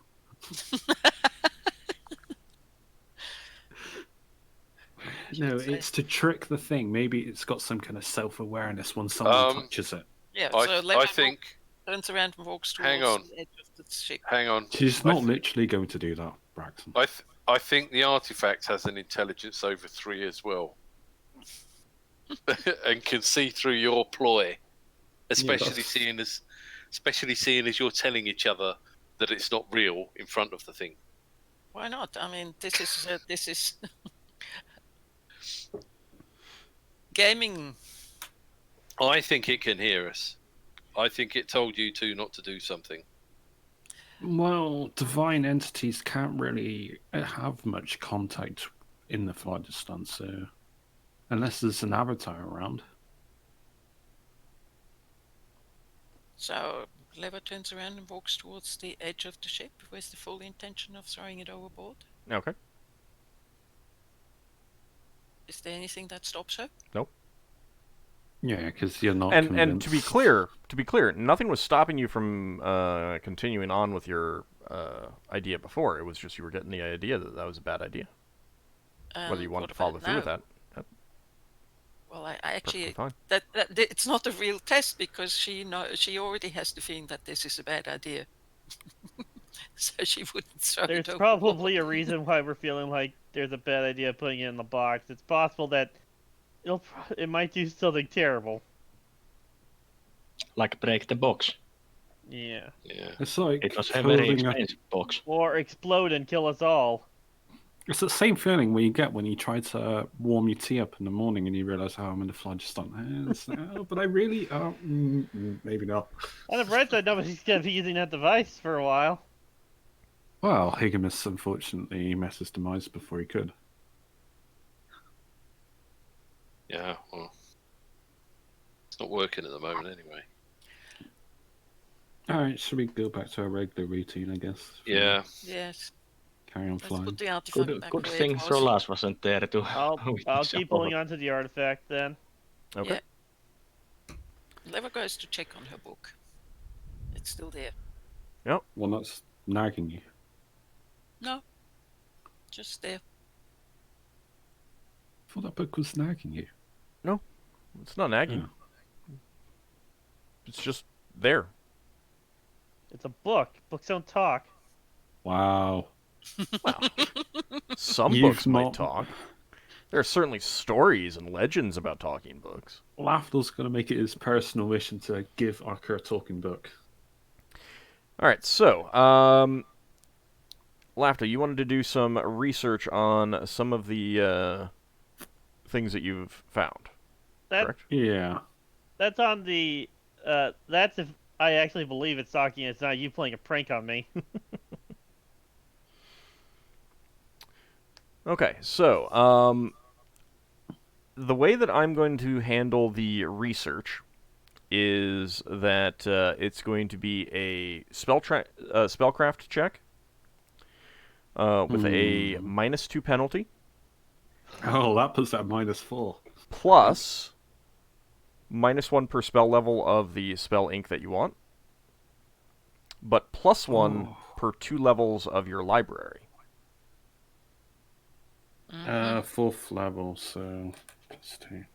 No, it's to trick the thing. Maybe it's got some kind of self-awareness when someone touches it. Yeah, I so Leva think. turns around and walks towards Hang on. the edge of the ship. Hang on. She's not literally going to do that, Braxon. I think the artifact has an intelligence over 3 as well, and can see through your ploy, especially seeing as you're telling each other that it's not real in front of the thing. Why not? I mean, this is gaming. I think it can hear us. I think it told you two not to do something. Well, divine entities can't really have much contact in the far distance, so unless there's an avatar around. So Leva turns around and walks towards the edge of the ship with the full intention of throwing it overboard. Okay. Is there anything that stops her? Nope. Yeah, because you're not And convinced. to be clear, nothing was stopping you from continuing on with your idea before. It was just you were getting the idea that that was a bad idea. Whether you wanted to follow through with that. Yep. Well, I actually fine. that it's not a real test because she already has the feeling that this is a bad idea, so she wouldn't throw There's it overboard. probably a reason why we're feeling like there's a bad idea putting it in the box. It's possible that it might do something terrible. Like break the box. Yeah. Yeah. It's like It was a very holding expensive box. Or explode and kill us all. It's the same feeling when you get when you try to warm your tea up in the morning and you realise, oh, I'm in the phlogiston. But I really, maybe not. On the bright side, nobody's going to be using that device for a while. Well, Higamus unfortunately met his demise before he could. Yeah, well, it's not working at the moment anyway. Alright, should we go back to our regular routine, I guess? Yeah. Yes. Carry on Let's flying. put the artifact Good, back good where thing it was. Solas wasn't there to. I'll witness keep all. holding on to the artifact then. Okay. Leva goes to check on her book. It's still there. Well, that's nagging you. No. Just there. I thought that book was nagging you. It's not nagging. It's just there. It's a book. Books don't talk. Wow. Some You've books might not- talk. There are certainly stories and legends about talking books. Lafdul's going to make it his personal mission to give Ockar a talking book. All right, so, Lafdul, you wanted to do some research on some of the things that you've found, correct? Yeah. That's on the. That's if I actually believe it's talking. It's not you playing a prank on me. Okay, so, the way that I'm going to handle the research is that it's going to be a spellcraft check with a -2 penalty, Oh, that puts that at -4. plus -1 per spell level of the spell ink that you want, but +1 per 2 levels of your library. 4th level, so +2.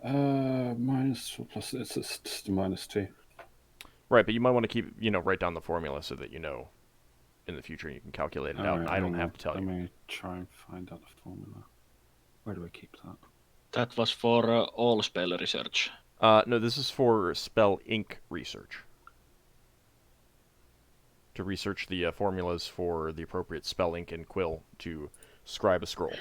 -4 plus it's just a -2. Right, but you might want to keep, write down the formula so that in the future you can calculate it out, and I don't have to tell Let you. me try and find out the formula. Where do I keep that? That was for all spell research. No, this is for spell ink research. To research the formulas for the appropriate spell ink and quill to scribe a scroll.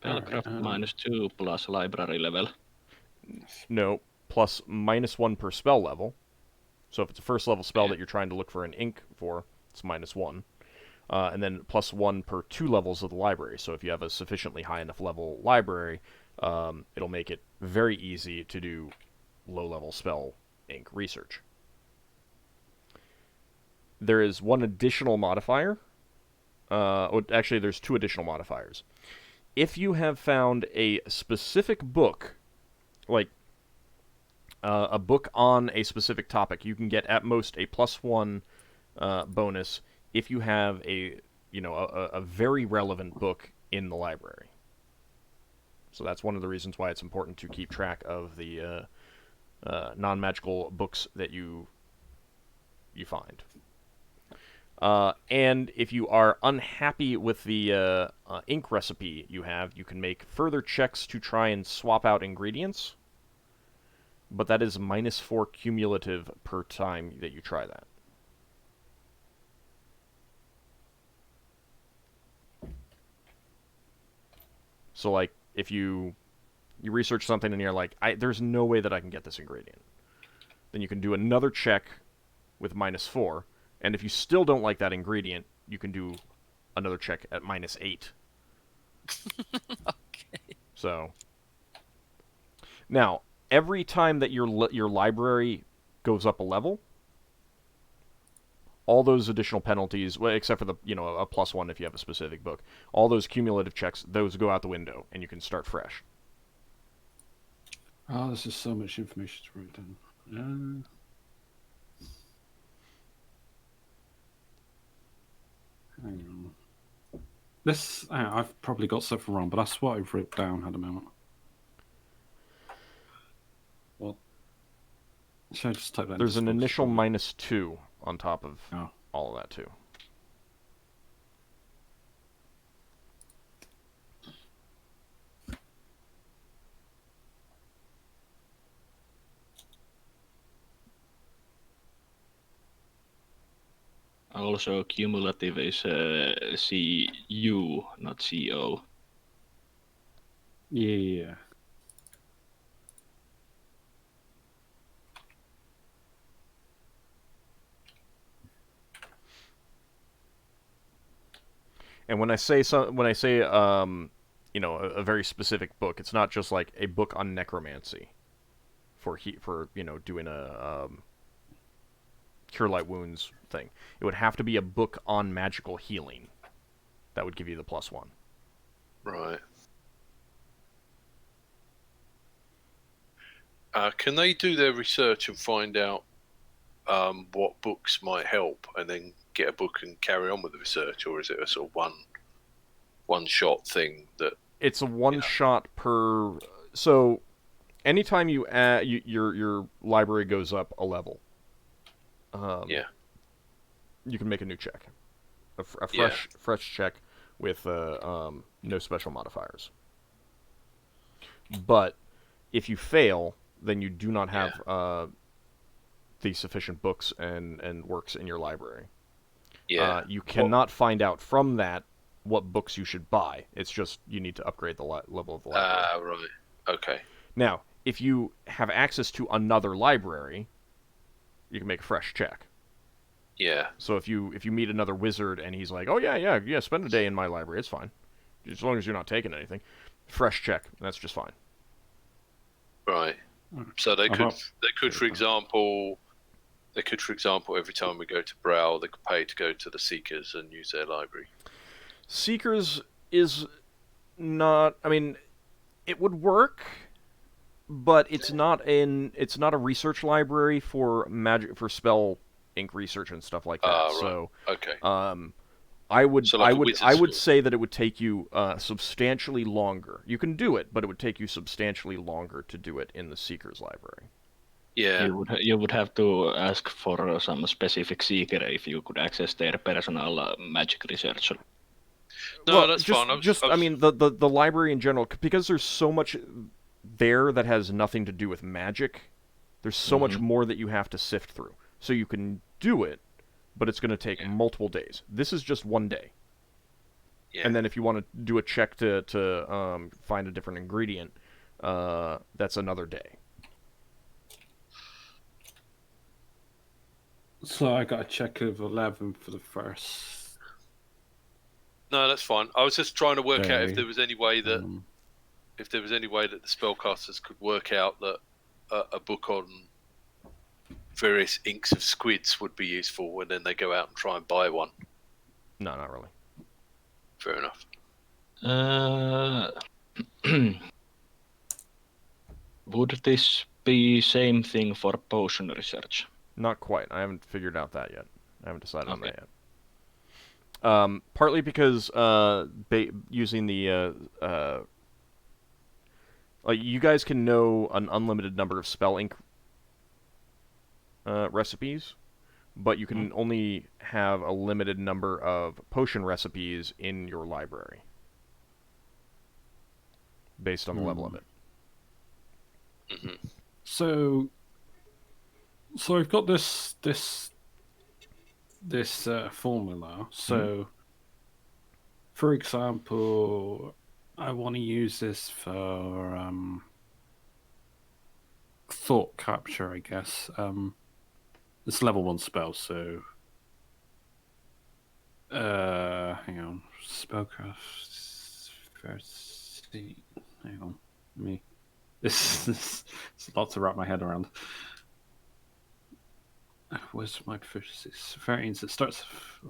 Spellcraft -2 plus library level. No, plus -1 per spell level. So if it's a first level spell that you're trying to look for an ink for, it's -1. And then +1 per 2 levels of the library. So if you have a sufficiently high enough level library, it'll make it very easy to do low level spell ink research. There is one additional modifier. Actually, there's 2 additional modifiers. If you have found a specific book, like a book on a specific topic. You can get at most a +1 bonus if you have a very relevant book in the library. So that's one of the reasons why it's important to keep track of the non-magical books that you find. And if you are unhappy with the ink recipe you have, you can make further checks to try and swap out ingredients. But that is -4 cumulative per time that you try that. So, like, if you research something and you're like, there's no way that I can get this ingredient, then you can do another check with -4, and if you still don't like that ingredient, you can do another check at -8. Okay. So, now, every time that your library goes up a level, all those additional penalties, well, except for the a +1 if you have a specific book, all those cumulative checks, those go out the window, and you can start fresh. Oh, this is so much information to write down. Hang on. This, I've probably got something wrong, but that's what I've written down at a moment. Well, should I just type that? There's an into initial Spelljammer? -2 on top of all of that, too. Also, cumulative is CU, not CO. Yeah. And when I say a very specific book, it's not just like a book on necromancy for doing a cure light wounds thing. It would have to be a book on magical healing that would give you the +1. Right. Can they do their research and find out what books might help, and then get a book and carry on with the research, or is it a sort of one shot thing that? It's a one shot per. So, anytime you add your library goes up a level, you can make a new check, a fresh check with no special modifiers. But if you fail, then you do not have the sufficient books and works in your library. Yeah. You cannot find out from that what books you should buy. It's just you need to upgrade the level of the library. Right. Okay. Now, if you have access to another library, you can make a fresh check. Yeah. So if you meet another wizard and he's like, "Oh yeah, spend a day in my library, it's fine, as long as you're not taking anything," fresh check, that's just fine. Right. So they could, for example, every time we go to Brow, they could pay to go to the Seekers and use their library. Seekers is not. I mean, it would work, but it's not a research library for magic, for spell ink research and stuff like that. Right. So okay. I would school. say that it would take you substantially longer. You can do it, but it would take you substantially longer to do it in the Seekers library. Yeah. You would have to ask for some specific seeker if you could access their personal magic research. No, that's fine. I mean, the library in general, because there's so much there that has nothing to do with magic. There's so much more that you have to sift through. So you can do it, but it's going to take multiple days. This is just one day. Yeah. And then if you want to do a check to find a different ingredient, that's another day. So I got a check of 11 for the first. No, that's fine. I was just trying to work out if Okay. there was any way that the spellcasters could work out that a book on various inks of squids would be useful, and then they go out and try and buy one. No, not really. Fair enough. Would this be same thing for potion research? Not quite. I haven't figured out that yet. I haven't decided on Okay. that yet. Partly because using the like you guys can know an unlimited number of spell ink recipes, but you can only have a limited number of potion recipes in your library based on the level of it. Mm-hmm. So I've got this formula. So, for example, I want to use this for thought capture, I guess. It's level 1 spell, so hang on, spellcraft first. Hang on, this is a lot to wrap my head around. Where's my proficiency? 13, so it starts at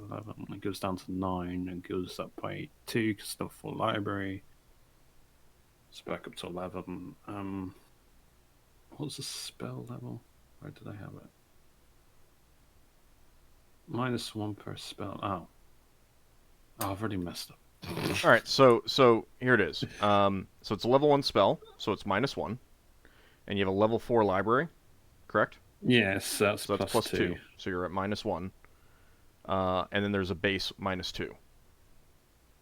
11, it goes down to 9, and goes up by 2 because it's not full library. It's back up to 11. What's the spell level? Where did I have it? -1 per spell. Oh, I've already messed up. All right, so here it is. So it's a level 1 spell, so it's -1, and you have a level 4 library, correct? Yes, that's So that's plus plus 2. So you're at -1. And then there's a base -2.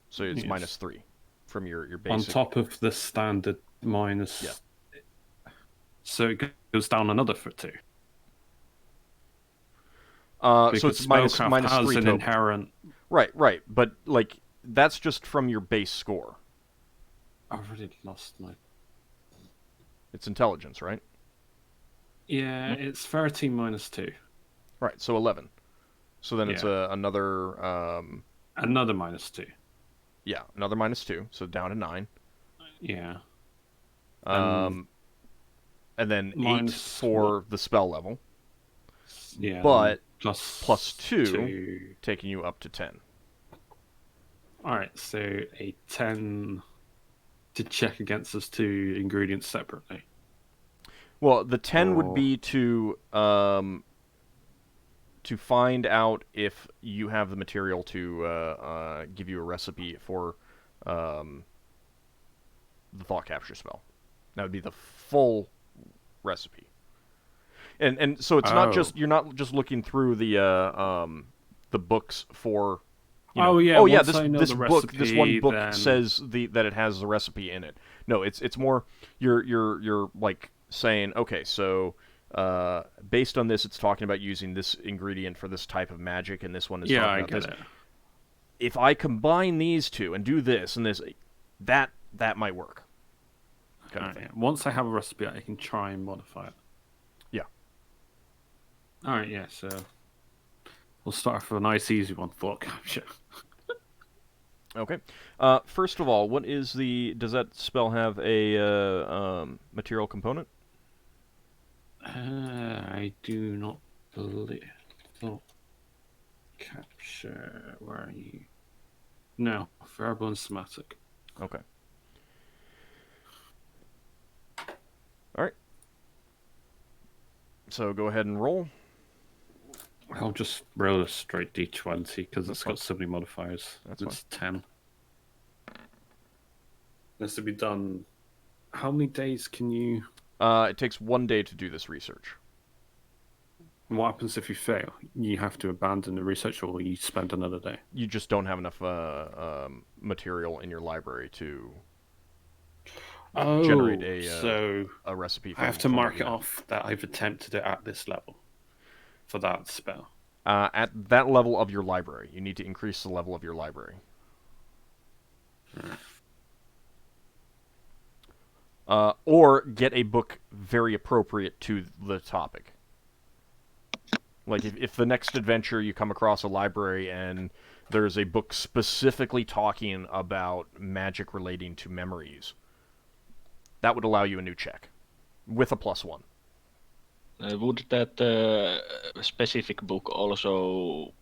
So it's Yes. -3 from your On basic. top of the standard minus. Yeah. So it goes down another for 2. So Because it's minus spellcraft has 3 an total. inherent. Right. But like that's just from your base score. I've already lost my. It's intelligence, right? Yeah, it's 13 minus 2. Right. So 11. So then it's Yeah. another. Another minus 2. Yeah, another -2. So down to 9. Yeah. And then 8 minus for the spell level. Yeah. But plus 2, taking you up to 10. Alright, so a 10 to check against those 2 ingredients separately. Well, the 10 would Or- be to find out if you have the material to give you a recipe for the thought capture spell. That would be the full recipe. And so it's not just you're not just looking through the books for. Once This I know this the book this recipe, one book then- says that it has the recipe in it. No, it's more you're like saying, okay, so based on this, it's talking about using this ingredient for this type of magic, and this one is Yeah, talking I about get this. it. If I combine these two and do this and this, that might work. Kind of Alright, thing. yeah. Once I have a recipe, I can try and modify it. Yeah. Alright, yeah, so we'll start off with a nice easy one, thought capture. Okay. First of all, what is does that spell have a material component? I do not believe. Thought capture. Where are you? No, verbal and somatic. Okay. All right. So go ahead and roll. I'll just roll a straight d20 because That's it's got so many modifiers. That's it's 10. Has to be done. How many days can you? It takes 1 day to do this research. What happens if you fail? You have to abandon the research, or you spend another day. You just don't have enough material in your library to generate a recipe. I have to mark it off that I've attempted it at this level for that spell. At that level of your library, you need to increase the level of your library. Or get a book very appropriate to the topic. Like, if the next adventure you come across a library and there's a book specifically talking about magic relating to memories, that would allow you a new check with a +1. Would that specific book also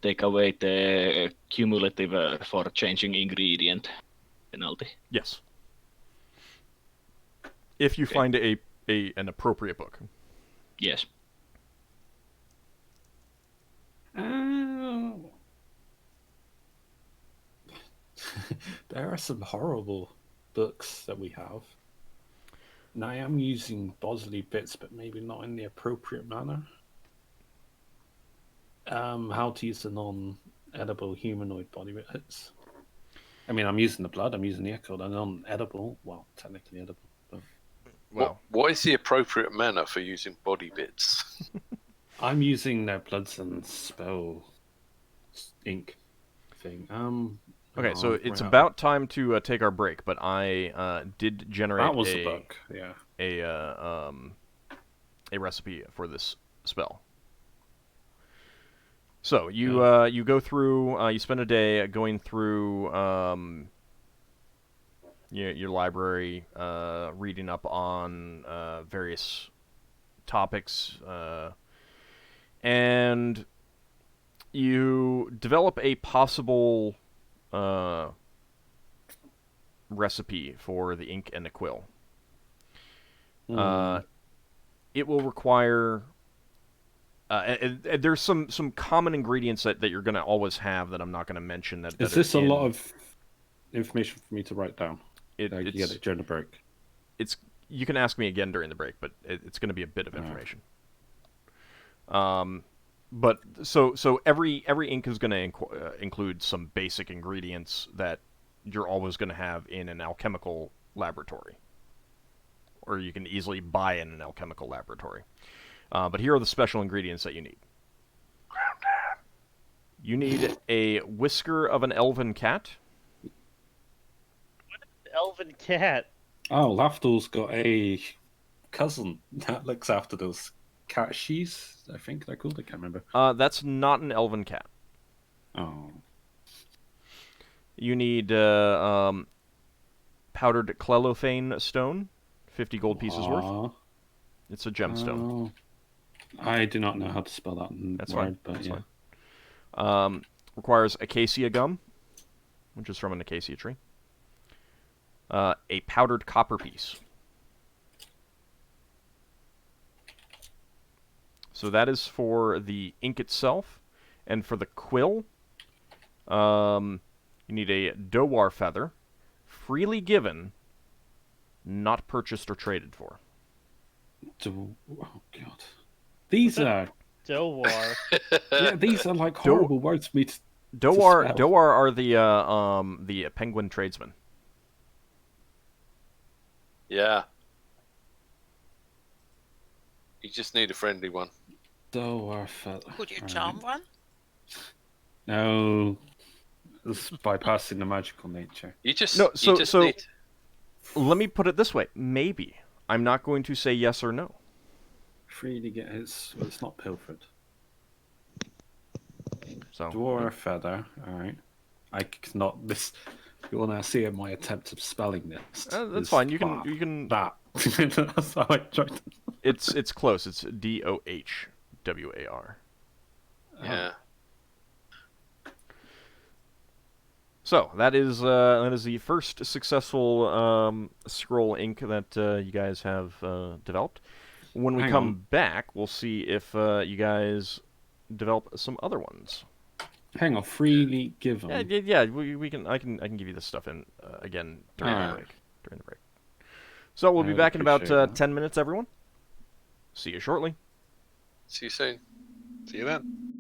take away the cumulative for changing ingredient penalty? Yes. If you Okay. find an appropriate book. Yes. There are some horrible books that we have. And I am using bodily bits, but maybe not in the appropriate manner. How to use the non-edible humanoid body bits. I mean, I'm using the blood, I'm using the echo, they're non-edible. Well, technically edible. But Well, What is the appropriate manner for using body bits? I'm using their bloods and spell ink thing. okay, so oh, it's right. about time to take our break, but I did generate That was the book, yeah. a recipe for this spell. So you go through, you spend a day going through your library, reading up on various topics, and you develop a possible recipe for the ink and the quill. It will require. There's some common ingredients that you're going to always have that I'm not going to mention. That Is that this are a in, lot of information for me to write down? You get it's it during the break. you can ask me again during the break, but it's going to be a bit of information. But so every ink is going to include some basic ingredients that you're always going to have in an alchemical laboratory, or you can easily buy in an alchemical laboratory. But here are the special ingredients that you need. You need a whisker of an elven cat. Elven cat. Oh, Lafdul's got a cousin that looks after those cat sheaths, I think they're called. I can't remember. That's not an elven cat. Oh. You need powdered clelophane stone, 50 gold pieces worth. It's a gemstone. I do not know how to spell that That's word, fine. but That's yeah. fine. Requires acacia gum, which is from an acacia tree. A powdered copper piece. So that is for the ink itself. And for the quill, you need a dowar feather, freely given, not purchased or traded for. Oh god, these are Dowar. yeah, these are like horrible words for me to Dowar spell. are the penguin tradesmen. Yeah. You just need a friendly one. Dowar feather. Could you charm one? No, it's bypassing the magical nature. You just No, you just need. Let me put it this way: maybe I'm not going to say yes or no. Freely get it's not pilfered. So Dwarf feather. All right. I cannot. This. You want to see my attempt of spelling this? that's fine. You can. That. That's how I tried. It's close. It's DOHWAR. Yeah. So that is the first successful scroll ink that you guys have developed. When we Hang come on. back, we'll see if you guys develop some other ones. Hang on. Freely given. Yeah. We can. I can give you this stuff in again during the Alright. break. During the break. So we'll I be would back in about appreciate that. 10 minutes, everyone. See you shortly. See you soon. See you then.